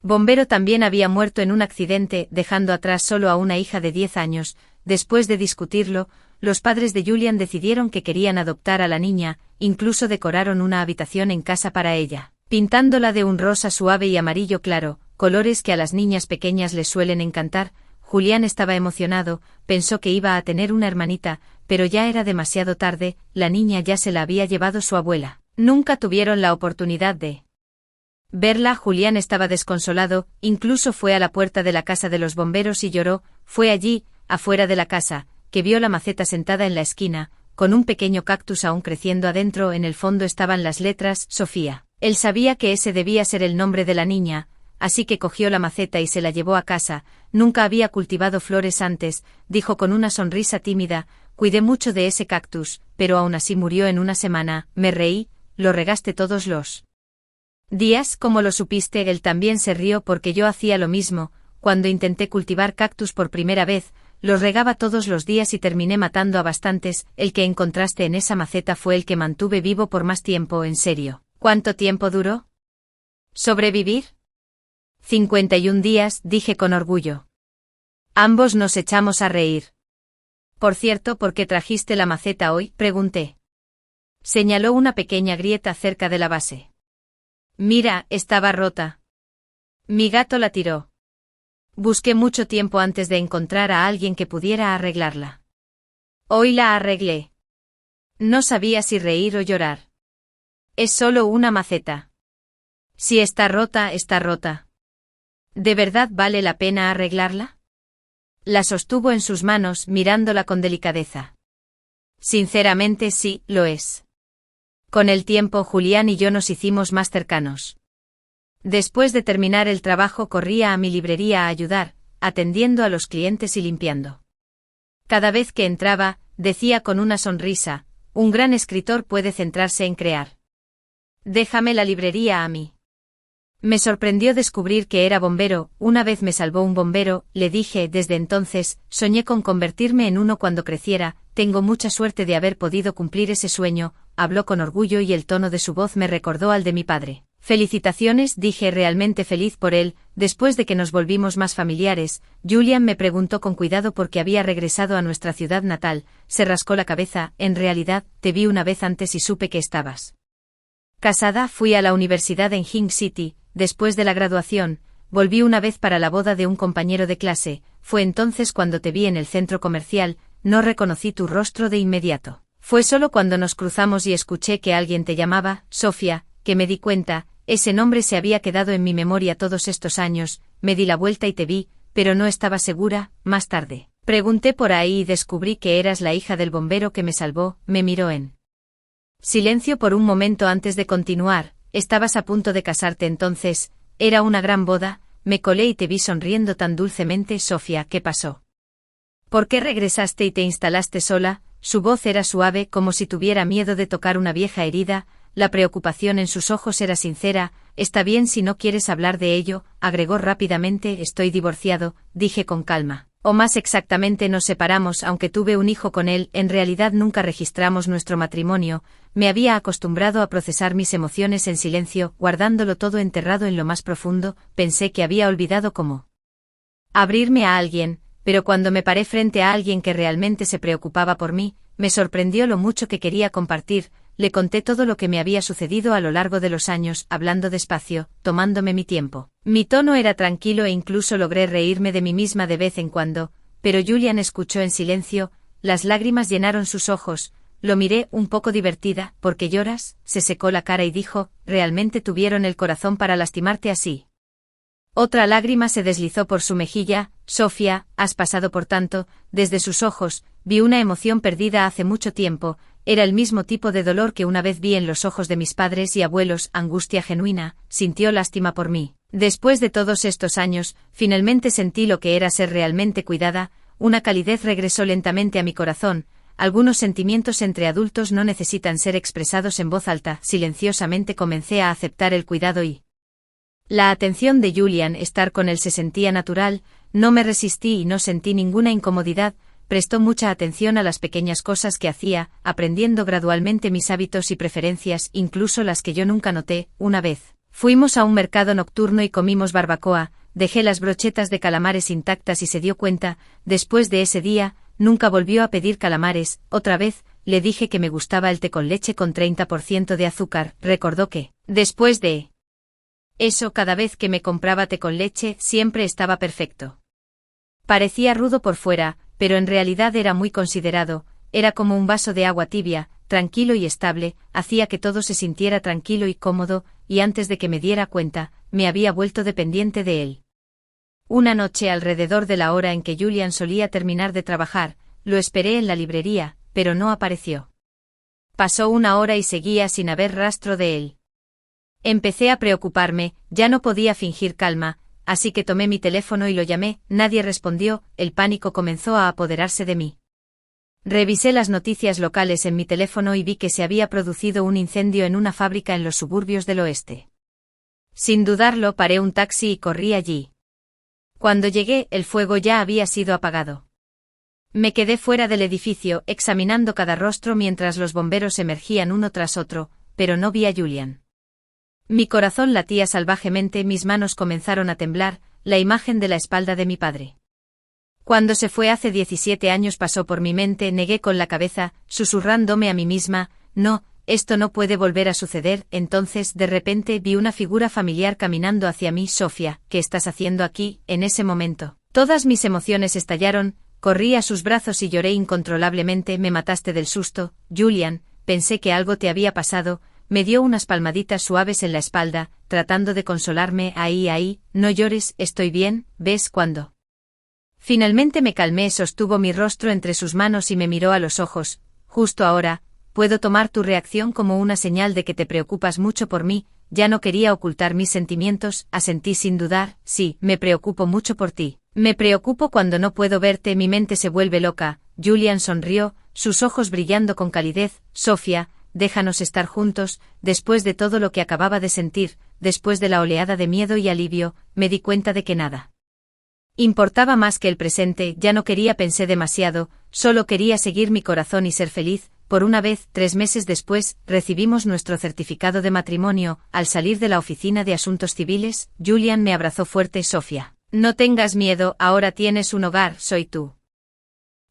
bombero también había muerto en un accidente, dejando atrás solo a una hija de 10 años. Después de discutirlo, los padres de Julian decidieron que querían adoptar a la niña. Incluso decoraron una habitación en casa para ella, pintándola de un rosa suave y amarillo claro, colores que a las niñas pequeñas les suelen encantar. Julián estaba emocionado, pensó que iba a tener una hermanita, pero ya era demasiado tarde. La niña ya se la había llevado su abuela. Nunca tuvieron la oportunidad de verla. Julián estaba desconsolado, incluso fue a la puerta de la casa de los bomberos y lloró. Fue allí, afuera de la casa, que vio la maceta sentada en la esquina, con un pequeño cactus aún creciendo adentro. En el fondo estaban las letras Sofía. Él sabía que ese debía ser el nombre de la niña, así que cogió la maceta y se la llevó a casa. Nunca había cultivado flores antes, dijo con una sonrisa tímida. Cuidé mucho de ese cactus, pero aún así murió en una semana. Me reí. ¿Lo regaste todos los días? ¿Cómo lo supiste? Él también se rió porque yo hacía lo mismo. Cuando intenté cultivar cactus por primera vez, los regaba todos los días y terminé matando a bastantes. El que encontraste en esa maceta fue el que mantuve vivo por más tiempo. ¿En serio? ¿Cuánto tiempo duró sobrevivir? 51 días, dije con orgullo. Ambos nos echamos a reír. Por cierto, ¿por qué trajiste la maceta hoy?, pregunté. Señaló una pequeña grieta cerca de la base. Mira, estaba rota. Mi gato la tiró. Busqué mucho tiempo antes de encontrar a alguien que pudiera arreglarla. Hoy la arreglé. No sabía si reír o llorar. Es solo una maceta. Si está rota, está rota. ¿De verdad vale la pena arreglarla? La sostuvo en sus manos, mirándola con delicadeza. Sinceramente sí, lo es. Con el tiempo Julián y yo nos hicimos más cercanos. Después de terminar el trabajo corría a mi librería a ayudar, atendiendo a los clientes y limpiando. Cada vez que entraba, decía con una sonrisa, un gran escritor puede centrarse en crear. Déjame la librería a mí. Me sorprendió descubrir que era bombero, una vez me salvó un bombero, le dije, desde entonces, soñé con convertirme en uno cuando creciera, tengo mucha suerte de haber podido cumplir ese sueño, habló con orgullo y el tono de su voz me recordó al de mi padre. Felicitaciones, dije realmente feliz por él. Después de que nos volvimos más familiares, Julian me preguntó con cuidado por qué había regresado a nuestra ciudad natal, se rascó la cabeza, en realidad, te vi una vez antes y supe que estabas casada. Fui a la universidad en King City, después de la graduación, volví una vez para la boda de un compañero de clase, fue entonces cuando te vi en el centro comercial, no reconocí tu rostro de inmediato. Fue solo cuando nos cruzamos y escuché que alguien te llamaba, Sofía, que me di cuenta, ese nombre se había quedado en mi memoria todos estos años, me di la vuelta y te vi, pero no estaba segura. Más tarde pregunté por ahí y descubrí que eras la hija del bombero que me salvó. Me miró en silencio por un momento antes de continuar. Estabas a punto de casarte entonces, era una gran boda, me colé y te vi sonriendo tan dulcemente. Sofía, ¿qué pasó? ¿Por qué regresaste y te instalaste sola? Su voz era suave, como si tuviera miedo de tocar una vieja herida, la preocupación en sus ojos era sincera. Está bien si no quieres hablar de ello, agregó rápidamente. Estoy divorciado, dije con calma. O más exactamente nos separamos, aunque tuve un hijo con él, en realidad nunca registramos nuestro matrimonio. Me había acostumbrado a procesar mis emociones en silencio, guardándolo todo enterrado en lo más profundo. Pensé que había olvidado cómo abrirme a alguien, pero cuando me paré frente a alguien que realmente se preocupaba por mí, me sorprendió lo mucho que quería compartir. Le conté todo lo que me había sucedido a lo largo de los años, hablando despacio, tomándome mi tiempo. Mi tono era tranquilo e incluso logré reírme de mí misma de vez en cuando, pero Julian escuchó en silencio, las lágrimas llenaron sus ojos, lo miré un poco divertida. ¿Por qué lloras? Se secó la cara y dijo, ¿realmente tuvieron el corazón para lastimarte así? Otra lágrima se deslizó por su mejilla. Sofía, has pasado por tanto. Desde sus ojos, vi una emoción perdida hace mucho tiempo. Era el mismo tipo de dolor que una vez vi en los ojos de mis padres y abuelos, angustia genuina. Sintió lástima por mí. Después de todos estos años, finalmente sentí lo que era ser realmente cuidada. Una calidez regresó lentamente a mi corazón. Algunos sentimientos entre adultos no necesitan ser expresados en voz alta. Silenciosamente comencé a aceptar el cuidado y la atención de Julian. Estar con él se sentía natural, no me resistí y no sentí ninguna incomodidad. Prestó mucha atención a las pequeñas cosas que hacía, aprendiendo gradualmente mis hábitos y preferencias, incluso las que yo nunca noté. Una vez fuimos a un mercado nocturno y comimos barbacoa, dejé las brochetas de calamares intactas y se dio cuenta. Después de ese día, nunca volvió a pedir calamares. Otra vez, le dije que me gustaba el té con leche con 30% de azúcar. Recordó que, después de eso, cada vez que me compraba té con leche, siempre estaba perfecto. Parecía rudo por fuera, pero en realidad era muy considerado. Era como un vaso de agua tibia, tranquilo y estable, hacía que todo se sintiera tranquilo y cómodo, y antes de que me diera cuenta, me había vuelto dependiente de él. Una noche, alrededor de la hora en que Julian solía terminar de trabajar, lo esperé en la librería, pero no apareció. Pasó una hora y seguía sin haber rastro de él. Empecé a preocuparme, ya no podía fingir calma, así que tomé mi teléfono y lo llamé. Nadie respondió, el pánico comenzó a apoderarse de mí. Revisé las noticias locales en mi teléfono y vi que se había producido un incendio en una fábrica en los suburbios del oeste. Sin dudarlo, paré un taxi y corrí allí. Cuando llegué, el fuego ya había sido apagado. Me quedé fuera del edificio, examinando cada rostro mientras los bomberos emergían uno tras otro, pero no vi a Julian. Mi corazón latía salvajemente, mis manos comenzaron a temblar, la imagen de la espalda de mi padre. Cuando se fue hace 17 años pasó por mi mente, negué con la cabeza, susurrándome a mí misma, no, esto no puede volver a suceder. Entonces, de repente, vi una figura familiar caminando hacia mí. Sofía, ¿qué estás haciendo aquí? En ese momento, todas mis emociones estallaron, corrí a sus brazos y lloré incontrolablemente. Me mataste del susto, Julian, pensé que algo te había pasado. Me dio unas palmaditas suaves en la espalda, tratando de consolarme. Ahí, no llores, estoy bien. ¿Ves cuando Finalmente me calmé, sostuvo mi rostro entre sus manos y me miró a los ojos. Justo ahora, puedo tomar tu reacción como una señal de que te preocupas mucho por mí. Ya no quería ocultar mis sentimientos, asentí sin dudar. Sí, me preocupo mucho por ti. Me preocupo cuando no puedo verte, mi mente se vuelve loca. Julian sonrió, sus ojos brillando con calidez. Sofía, déjanos estar juntos. Después de todo lo que acababa de sentir, después de la oleada de miedo y alivio, me di cuenta de que nada importaba más que el presente. Ya no quería, pensé demasiado, solo quería seguir mi corazón y ser feliz. Por una vez, 3 meses después, recibimos nuestro certificado de matrimonio. Al salir de la oficina de asuntos civiles, Julian me abrazó fuerte. Sofía, no tengas miedo, ahora tienes un hogar, soy tú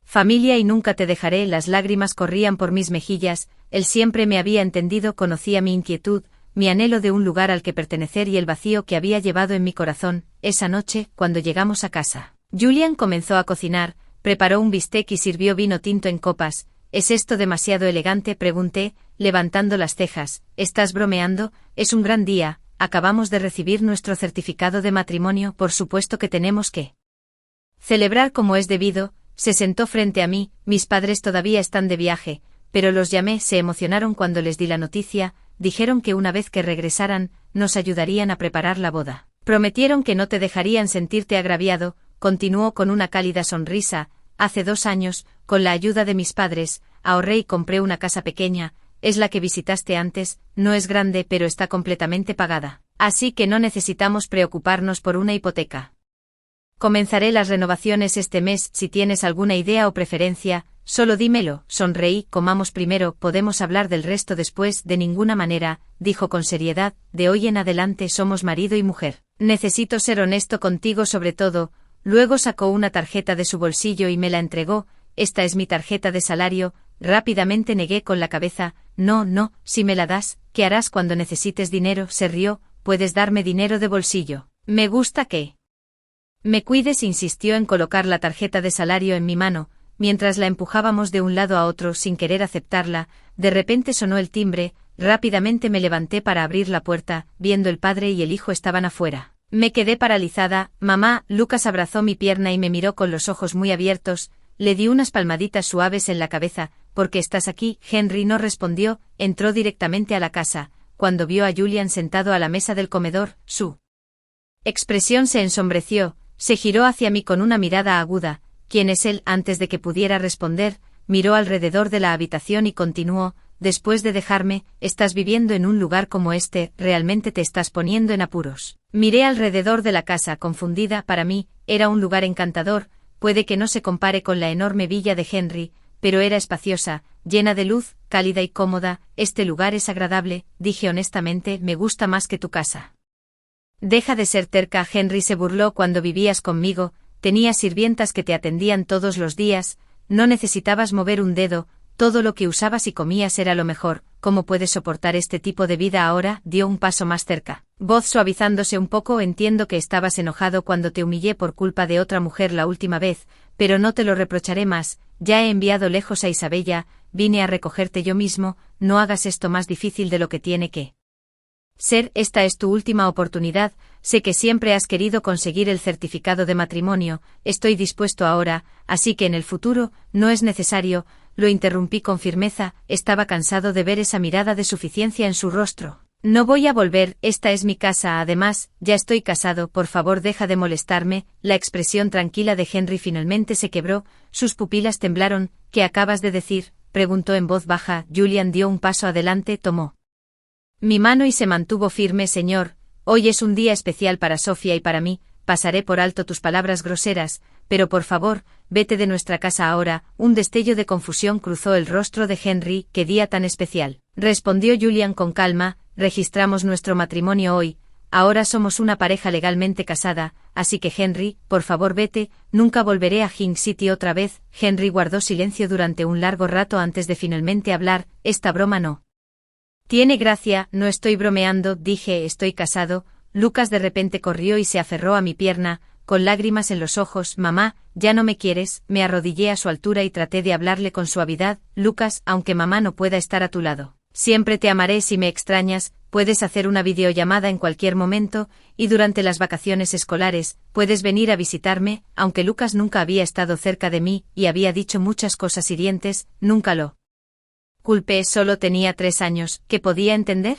familia y nunca te dejaré. Las lágrimas corrían por mis mejillas. Él siempre me había entendido, conocía mi inquietud, mi anhelo de un lugar al que pertenecer y el vacío que había llevado en mi corazón. Esa noche, cuando llegamos a casa, Julian comenzó a cocinar, preparó un bistec y sirvió vino tinto en copas. ¿Es esto demasiado elegante?, pregunté, levantando las cejas. ¿Estás bromeando? Es un gran día, acabamos de recibir nuestro certificado de matrimonio, por supuesto que tenemos que celebrar como es debido. Se sentó frente a mí. Mis padres todavía están de viaje, pero los llamé, se emocionaron cuando les di la noticia. Dijeron que una vez que regresaran, nos ayudarían a preparar la boda. Prometieron que no te dejarían sentirte agraviado, continuó con una cálida sonrisa. Hace 2 años, con la ayuda de mis padres, ahorré y compré una casa pequeña, es la que visitaste antes, no es grande pero está completamente pagada. Así que no necesitamos preocuparnos por una hipoteca. Comenzaré las renovaciones este mes. Si tienes alguna idea o preferencia, solo dímelo. Sonreí. Comamos primero, podemos hablar del resto después. De ninguna manera, dijo con seriedad, de hoy en adelante somos marido y mujer. Necesito ser honesto contigo sobre todo. Luego sacó una tarjeta de su bolsillo y me la entregó. Esta es mi tarjeta de salario. Rápidamente negué con la cabeza. No, si me la das, ¿qué harás cuando necesites dinero? Se rió. Puedes darme dinero de bolsillo. Me gusta que me cuides, insistió en colocar la tarjeta de salario en mi mano, mientras la empujábamos de un lado a otro sin querer aceptarla. De repente sonó el timbre, rápidamente me levanté para abrir la puerta, viendo el padre y el hijo estaban afuera. Me quedé paralizada. Mamá, Lucas abrazó mi pierna y me miró con los ojos muy abiertos, le di unas palmaditas suaves en la cabeza. ¿Por qué estás aquí? Henry no respondió, entró directamente a la casa. Cuando vio a Julian sentado a la mesa del comedor, su expresión se ensombreció. Se giró hacia mí con una mirada aguda. ¿Quién es él? Antes de que pudiera responder, miró alrededor de la habitación y continuó, después de dejarme, estás viviendo en un lugar como este, realmente te estás poniendo en apuros. Miré alrededor de la casa confundida. Para mí, era un lugar encantador, puede que no se compare con la enorme villa de Henry, pero era espaciosa, llena de luz, cálida y cómoda. Este lugar es agradable, dije honestamente, me gusta más que tu casa. Deja de ser terca. Henry se burló. Cuando vivías conmigo, tenías sirvientas que te atendían todos los días, no necesitabas mover un dedo, todo lo que usabas y comías era lo mejor. ¿Cómo puedes soportar este tipo de vida ahora? Dio un paso más cerca, voz suavizándose un poco. Entiendo que estabas enojado cuando te humillé por culpa de otra mujer la última vez, pero no te lo reprocharé más. Ya he enviado lejos a Isabella, vine a recogerte yo mismo. No hagas esto más difícil de lo que tiene que ser. Esta es tu última oportunidad. Sé que siempre has querido conseguir el certificado de matrimonio. Estoy dispuesto ahora, así que en el futuro, no es necesario. Lo interrumpí con firmeza. Estaba cansado de ver esa mirada de suficiencia en su rostro. No voy a volver, esta es mi casa. Además, ya estoy casado. Por favor, deja de molestarme. La expresión tranquila de Henry finalmente se quebró, sus pupilas temblaron. ¿Qué acabas de decir?, preguntó en voz baja. Julian dio un paso adelante, tomó mi mano y se mantuvo firme. Señor, hoy es un día especial para Sofía y para mí. Pasaré por alto tus palabras groseras, pero por favor, vete de nuestra casa ahora. Un destello de confusión cruzó el rostro de Henry. ¿Qué día tan especial?, respondió Julian con calma. Registramos nuestro matrimonio hoy. Ahora somos una pareja legalmente casada, así que Henry, por favor vete. Nunca volveré a King City otra vez. Henry guardó silencio durante un largo rato antes de finalmente hablar. Esta broma no tiene gracia. No estoy bromeando, dije, estoy casado. Lucas de repente corrió y se aferró a mi pierna, con lágrimas en los ojos. Mamá, ¿ya no me quieres? Me arrodillé a su altura y traté de hablarle con suavidad. Lucas, aunque mamá no pueda estar a tu lado, siempre te amaré. Si me extrañas, puedes hacer una videollamada en cualquier momento, y durante las vacaciones escolares, puedes venir a visitarme, aunque Lucas nunca había estado cerca de mí, y había dicho muchas cosas hirientes, nunca lo culpé, solo tenía 3 años, ¿qué podía entender?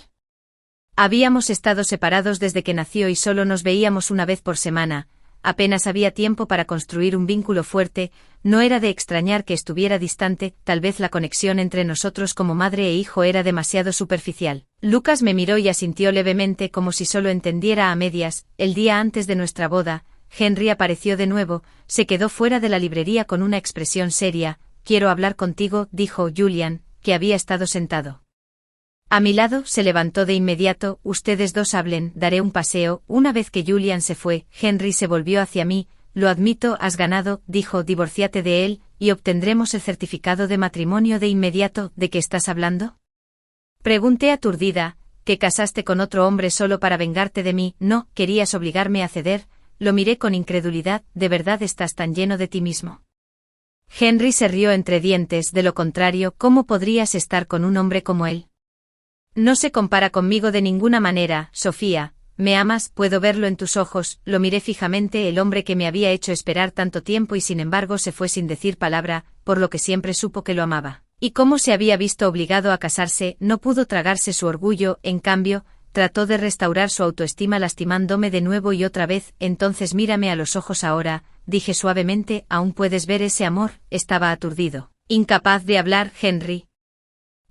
Habíamos estado separados desde que nació y solo nos veíamos una vez por semana. Apenas había tiempo para construir un vínculo fuerte, no era de extrañar que estuviera distante, tal vez la conexión entre nosotros como madre e hijo era demasiado superficial. Lucas me miró y asintió levemente como si solo entendiera a medias. El día antes de nuestra boda, Henry apareció de nuevo, se quedó fuera de la librería con una expresión seria. «Quiero hablar contigo», dijo Julian, que había estado sentado a mi lado, se levantó de inmediato. «Ustedes dos hablen, daré un paseo». Una vez que Julian se fue, Henry se volvió hacia mí. «Lo admito, has ganado», dijo, «divórciate de él, y obtendremos el certificado de matrimonio de inmediato». ¿De qué estás hablando?, pregunté aturdida. «¿Te casaste con otro hombre solo para vengarte de mí?» «No, querías obligarme a ceder». Lo miré con incredulidad. «¿De verdad estás tan lleno de ti mismo?». Henry se rió entre dientes. «De lo contrario, ¿cómo podrías estar con un hombre como él? No se compara conmigo de ninguna manera, Sofía. ¿Me amas? Puedo verlo en tus ojos». Lo miré fijamente. El hombre que me había hecho esperar tanto tiempo y sin embargo se fue sin decir palabra, por lo que siempre supo que lo amaba. Y cómo se había visto obligado a casarse, no pudo tragarse su orgullo, en cambio, trató de restaurar su autoestima lastimándome de nuevo y otra vez. «Entonces mírame a los ojos ahora», dije suavemente. «¿Aún puedes ver ese amor?». Estaba aturdido, incapaz de hablar. «Henry,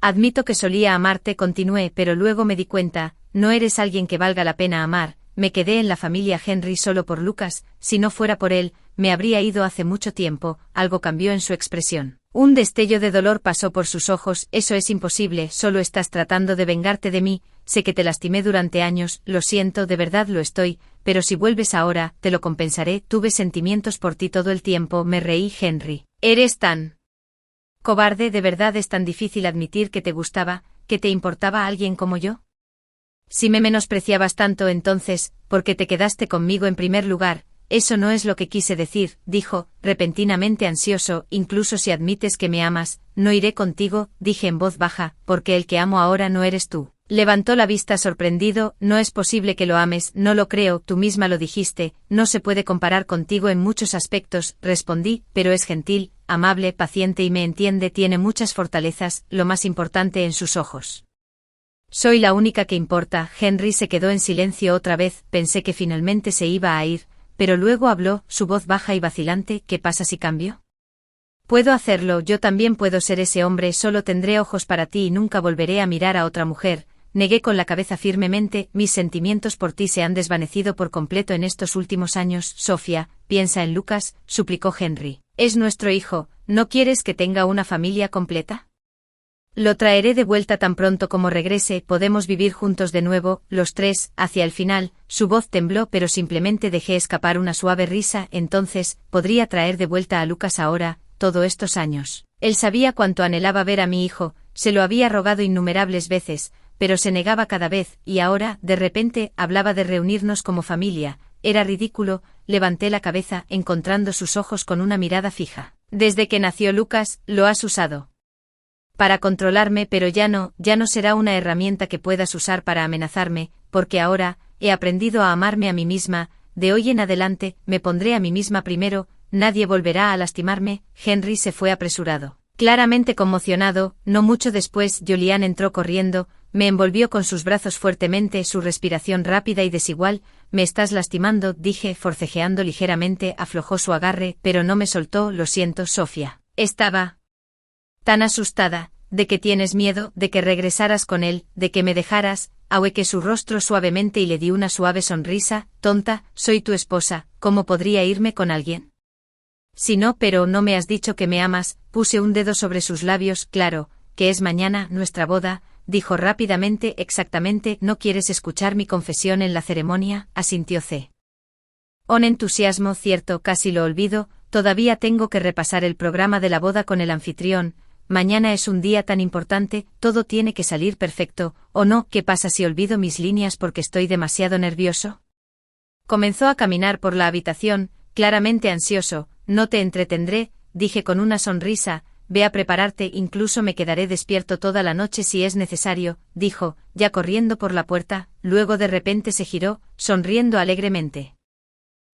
admito que solía amarte», continué, «pero luego me di cuenta, no eres alguien que valga la pena amar». Me quedé en la familia Henry solo por Lucas. Si no fuera por él, me habría ido hace mucho tiempo. Algo cambió en su expresión. Un destello de dolor pasó por sus ojos. «Eso es imposible, solo estás tratando de vengarte de mí. Sé que te lastimé durante años, lo siento, de verdad lo estoy, pero si vuelves ahora, te lo compensaré. Tuve sentimientos por ti todo el tiempo». Me reí. «Henry, eres tan cobarde. ¿De verdad es tan difícil admitir que te gustaba, que te importaba alguien como yo? Si me menospreciabas tanto entonces, ¿por qué te quedaste conmigo en primer lugar?». «Eso no es lo que quise decir», dijo, repentinamente ansioso. «Incluso si admites que me amas, no iré contigo», dije en voz baja, «porque el que amo ahora no eres tú». Levantó la vista sorprendido. «No es posible que lo ames». «No lo creo, tú misma lo dijiste, no se puede comparar contigo en muchos aspectos», respondí, «pero es gentil, amable, paciente y me entiende. Tiene muchas fortalezas, lo más importante en sus ojos. Soy la única que importa». Henry se quedó en silencio otra vez. Pensé que finalmente se iba a ir, pero luego habló, su voz baja y vacilante. «¿Qué pasa si cambio? Puedo hacerlo, yo también puedo ser ese hombre, solo tendré ojos para ti y nunca volveré a mirar a otra mujer». Negué con la cabeza firmemente. «Mis sentimientos por ti se han desvanecido por completo en estos últimos años». «Sofía, piensa en Lucas», suplicó Henry. «Es nuestro hijo, ¿no quieres que tenga una familia completa? Lo traeré de vuelta tan pronto como regrese. Podemos vivir juntos de nuevo, los tres». Hacia el final, su voz tembló, pero simplemente dejé escapar una suave risa. «Entonces, ¿podría traer de vuelta a Lucas ahora, todos estos años?». Él sabía cuánto anhelaba ver a mi hijo, se lo había rogado innumerables veces, pero se negaba cada vez, y ahora, de repente, hablaba de reunirnos como familia. Era ridículo. Levanté la cabeza, encontrando sus ojos con una mirada fija. «Desde que nació Lucas, lo has usado para controlarme, pero ya no será una herramienta que puedas usar para amenazarme, porque ahora, he aprendido a amarme a mí misma. De hoy en adelante, me pondré a mí misma primero, nadie volverá a lastimarme». Henry se fue apresurado, claramente conmocionado. No mucho después, Julian entró corriendo, me envolvió con sus brazos fuertemente, su respiración rápida y desigual. «Me estás lastimando», dije, forcejeando ligeramente. Aflojó su agarre, pero no me soltó. «Lo siento, Sofía. Estaba tan asustada». «¿De qué tienes miedo? ¿De que regresaras con él? ¿De que me dejaras?». Ahuequé su rostro suavemente y le di una suave sonrisa. «Tonta, soy tu esposa, ¿cómo podría irme con alguien? Si no, pero no me has dicho que me amas». Puse un dedo sobre sus labios. «Claro, que es mañana nuestra boda», dijo rápidamente. «Exactamente, ¿no quieres escuchar mi confesión en la ceremonia?». Asintió C. Con entusiasmo. «Cierto, casi lo olvido, todavía tengo que repasar el programa de la boda con el anfitrión. Mañana es un día tan importante, todo tiene que salir perfecto, ¿o no? ¿Qué pasa si olvido mis líneas porque estoy demasiado nervioso?». Comenzó a caminar por la habitación, claramente ansioso. «No te entretendré», dije con una sonrisa. ve a prepararte, incluso me quedaré despierto toda la noche si es necesario, dijo, ya corriendo por la puerta, luego de repente se giró, sonriendo alegremente.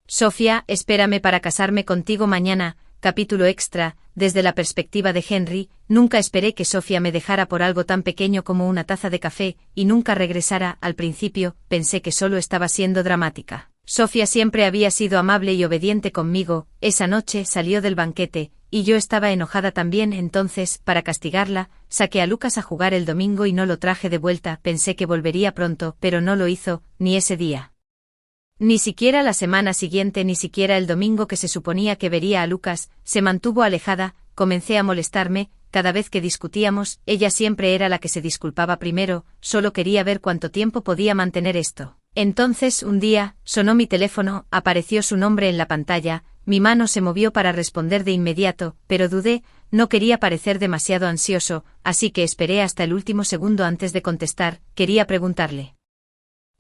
Sofía, espérame para casarme contigo mañana. Capítulo extra. Desde la perspectiva de Henry, nunca esperé que Sofía me dejara por algo tan pequeño como una taza de café, y nunca regresara. Al principio, pensé que solo estaba siendo dramática. Sofía siempre había sido amable y obediente conmigo. Esa noche salió del banquete, y yo estaba enojada también. Entonces, para castigarla, saqué a Lucas a jugar el domingo y no lo traje de vuelta. Pensé que volvería pronto, pero no lo hizo, ni ese día. Ni siquiera la semana siguiente, ni siquiera el domingo que se suponía que vería a Lucas. Se mantuvo alejada. Comencé a molestarme. Cada vez que discutíamos, ella siempre era la que se disculpaba primero. Solo quería ver cuánto tiempo podía mantener esto. Entonces, un día, sonó mi teléfono, apareció su nombre en la pantalla. Mi mano se movió para responder de inmediato, pero dudé. No quería parecer demasiado ansioso, así que esperé hasta el último segundo antes de contestar. Quería preguntarle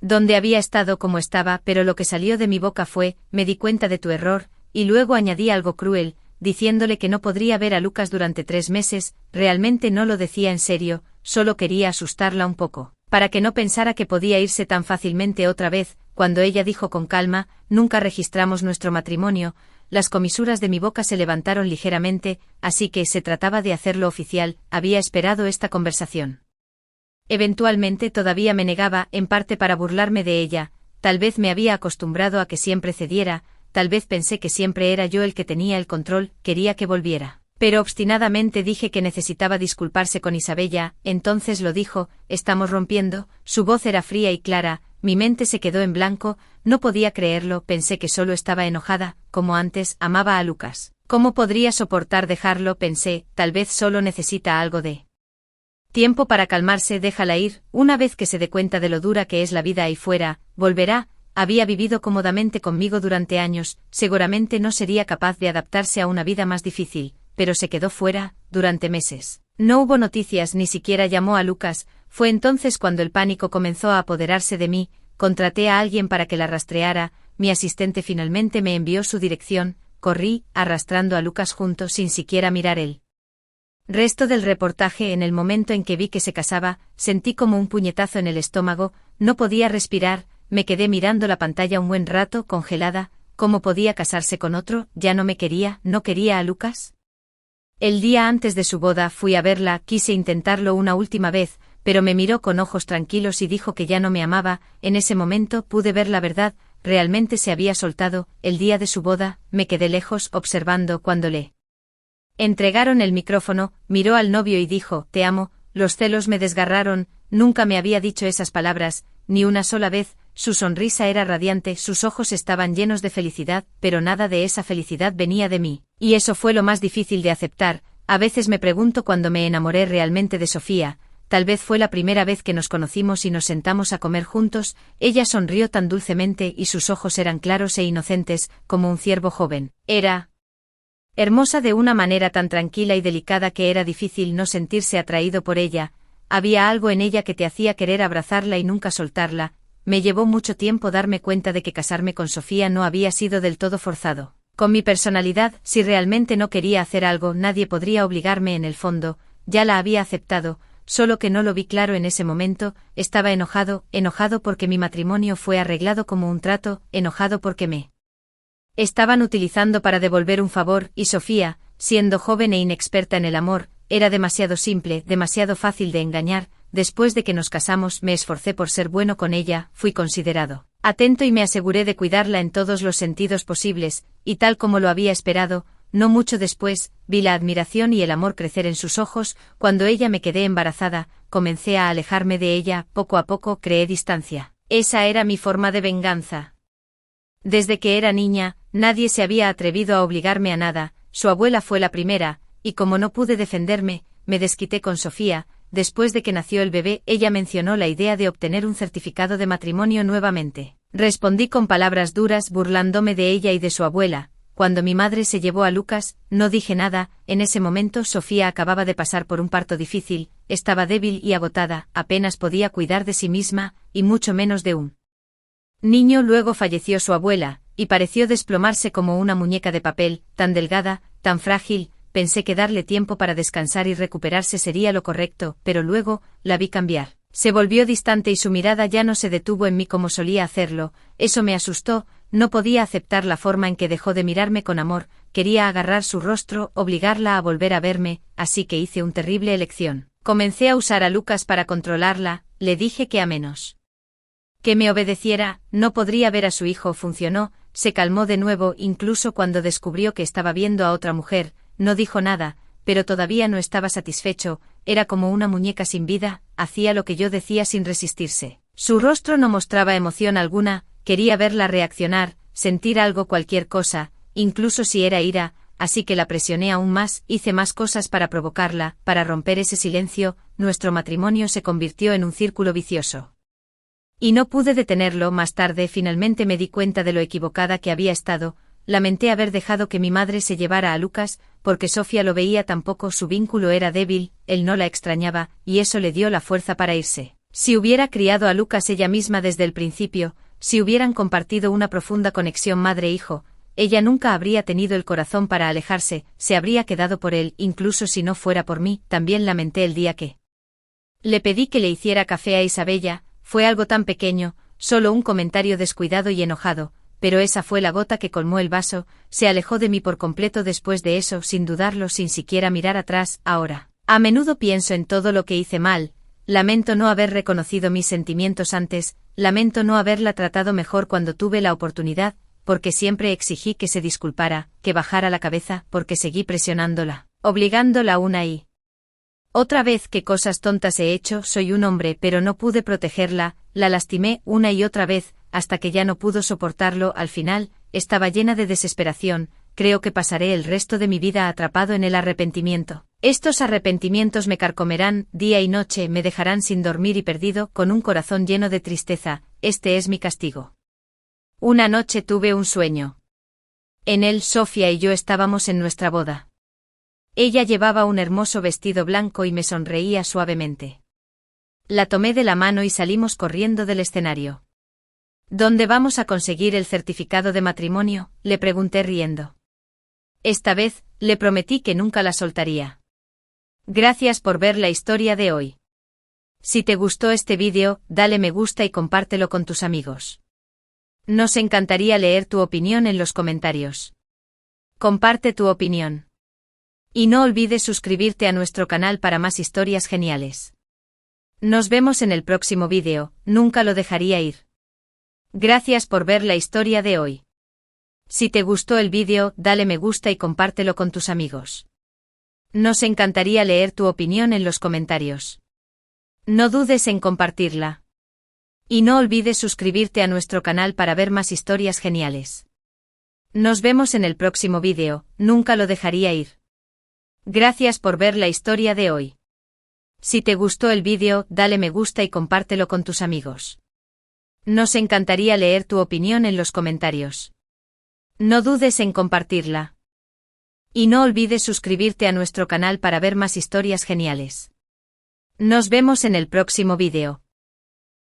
dónde había estado, cómo estaba, pero lo que salió de mi boca fue, me di cuenta de tu error, y luego añadí algo cruel, diciéndole que no podría ver a Lucas durante 3 meses. Realmente no lo decía en serio, solo quería asustarla un poco, para que no pensara que podía irse tan fácilmente otra vez. Cuando ella dijo con calma, nunca registramos nuestro matrimonio, las comisuras de mi boca se levantaron ligeramente, así que se trataba de hacerlo oficial. Había esperado esta conversación. Eventualmente todavía me negaba, en parte para burlarme de ella. Tal vez me había acostumbrado a que siempre cediera, tal vez pensé que siempre era yo el que tenía el control. Quería que volviera. Pero obstinadamente dije que necesitaba disculparse con Isabella. Entonces lo dijo, estamos rompiendo. Su voz era fría y clara, mi mente se quedó en blanco, no podía creerlo. Pensé que solo estaba enojada, como antes. Amaba a Lucas. ¿Cómo podría soportar dejarlo? Pensé, tal vez solo necesita algo de tiempo para calmarse. Déjala ir, una vez que se dé cuenta de lo dura que es la vida ahí fuera, volverá. Había vivido cómodamente conmigo durante años, seguramente no sería capaz de adaptarse a una vida más difícil, pero se quedó fuera, durante meses. No hubo noticias, ni siquiera llamó a Lucas. Fue entonces cuando el pánico comenzó a apoderarse de mí. Contraté a alguien para que la rastreara, mi asistente finalmente me envió su dirección. Corrí, arrastrando a Lucas junto sin siquiera mirar él. Resto del reportaje. En el momento en que vi que se casaba, sentí como un puñetazo en el estómago, no podía respirar, me quedé mirando la pantalla un buen rato, congelada. ¿Cómo podía casarse con otro? ¿Ya no me quería? ¿No quería a Lucas? El día antes de su boda fui a verla, quise intentarlo una última vez, pero me miró con ojos tranquilos y dijo que ya no me amaba. En ese momento pude ver la verdad, realmente se había soltado. El día de su boda, me quedé lejos observando. Cuando le entregaron el micrófono, miró al novio y dijo, te amo. Los celos me desgarraron, nunca me había dicho esas palabras, ni una sola vez. Su sonrisa era radiante, sus ojos estaban llenos de felicidad, pero nada de esa felicidad venía de mí, y eso fue lo más difícil de aceptar. A veces me pregunto cuándo me enamoré realmente de Sofía. Tal vez fue la primera vez que nos conocimos y nos sentamos a comer juntos. Ella sonrió tan dulcemente y sus ojos eran claros e inocentes, como un ciervo joven. Era hermosa de una manera tan tranquila y delicada que era difícil no sentirse atraído por ella. Había algo en ella que te hacía querer abrazarla y nunca soltarla. Me llevó mucho tiempo darme cuenta de que casarme con Sofía no había sido del todo forzado. Con mi personalidad, si realmente no quería hacer algo, nadie podría obligarme. En el fondo, ya la había aceptado, solo que no lo vi claro en ese momento. Estaba enojado porque mi matrimonio fue arreglado como un trato, enojado porque me estaban utilizando para devolver un favor, y Sofía, siendo joven e inexperta en el amor, era demasiado simple, demasiado fácil de engañar. Después de que nos casamos, me esforcé por ser bueno con ella, fui considerado, atento y me aseguré de cuidarla en todos los sentidos posibles, y tal como lo había esperado, no mucho después, vi la admiración y el amor crecer en sus ojos. Cuando ella me quedé embarazada, comencé a alejarme de ella, poco a poco creé distancia. Esa era mi forma de venganza. Desde que era niña, nadie se había atrevido a obligarme a nada. Su abuela fue la primera, y como no pude defenderme, me desquité con Sofía. Después de que nació el bebé, ella mencionó la idea de obtener un certificado de matrimonio nuevamente. Respondí con palabras duras, burlándome de ella y de su abuela. Cuando mi madre se llevó a Lucas, no dije nada. En ese momento Sofía acababa de pasar por un parto difícil, estaba débil y agotada, apenas podía cuidar de sí misma, y mucho menos de un niño. Luego falleció su abuela, y pareció desplomarse como una muñeca de papel, tan delgada, tan frágil. pensé que darle tiempo para descansar y recuperarse sería lo correcto, pero luego, la vi cambiar. Se volvió distante y su mirada ya no se detuvo en mí como solía hacerlo. Eso me asustó, no podía aceptar la forma en que dejó de mirarme con amor, quería agarrar su rostro, obligarla a volver a verme, así que hice una terrible elección. Comencé a usar a Lucas para controlarla, le dije que a menos que me obedeciera, no podría ver a su hijo. Funcionó, se calmó de nuevo incluso cuando descubrió que estaba viendo a otra mujer, no dijo nada, pero todavía no estaba satisfecho, era como una muñeca sin vida, hacía lo que yo decía sin resistirse. Su rostro no mostraba emoción alguna, quería verla reaccionar, sentir algo, cualquier cosa, incluso si era ira, así que la presioné aún más, hice más cosas para provocarla, para romper ese silencio. Nuestro matrimonio se convirtió en un círculo vicioso. Y no pude detenerlo. Más tarde finalmente me di cuenta de lo equivocada que había estado, lamenté haber dejado que mi madre se llevara a Lucas, porque Sofía lo veía tampoco, su vínculo era débil, él no la extrañaba, y eso le dio la fuerza para irse. Si hubiera criado a Lucas ella misma desde el principio, si hubieran compartido una profunda conexión madre-hijo, ella nunca habría tenido el corazón para alejarse, se habría quedado por él, incluso si no fuera por mí. También lamenté el día que le pedí que le hiciera café a Isabella. Fue algo tan pequeño, solo un comentario descuidado y enojado, pero esa fue la gota que colmó el vaso. Se alejó de mí por completo después de eso, sin dudarlo, sin siquiera mirar atrás. Ahora, a menudo pienso en todo lo que hice mal, lamento no haber reconocido mis sentimientos antes, lamento no haberla tratado mejor cuando tuve la oportunidad, porque siempre exigí que se disculpara, que bajara la cabeza, porque seguí presionándola, obligándola una y otra vez. Qué cosas tontas he hecho, soy un hombre, pero no pude protegerla, la lastimé una y otra vez, hasta que ya no pudo soportarlo. Al final, estaba llena de desesperación, creo que pasaré el resto de mi vida atrapado en el arrepentimiento. Estos arrepentimientos me carcomerán, día y noche, me dejarán sin dormir y perdido, con un corazón lleno de tristeza. Este es mi castigo. Una noche tuve un sueño. En él Sofía y yo estábamos en nuestra boda. Ella llevaba un hermoso vestido blanco y me sonreía suavemente. La tomé de la mano y salimos corriendo del escenario. ¿Dónde vamos a conseguir el certificado de matrimonio?, le pregunté riendo. Esta vez, le prometí que nunca la soltaría. Gracias por ver la historia de hoy. Si te gustó este vídeo, dale me gusta y compártelo con tus amigos. Nos encantaría leer tu opinión en los comentarios. Comparte tu opinión. Y no olvides suscribirte a nuestro canal para más historias geniales. Nos vemos en el próximo vídeo, nunca lo dejaría ir. Gracias por ver la historia de hoy. Si te gustó el vídeo, dale me gusta y compártelo con tus amigos. Nos encantaría leer tu opinión en los comentarios. No dudes en compartirla. Y no olvides suscribirte a nuestro canal para ver más historias geniales. Nos vemos en el próximo vídeo, nunca lo dejaría ir. Gracias por ver la historia de hoy. Si te gustó el vídeo, dale me gusta y compártelo con tus amigos. Nos encantaría leer tu opinión en los comentarios. No dudes en compartirla. Y no olvides suscribirte a nuestro canal para ver más historias geniales. Nos vemos en el próximo vídeo.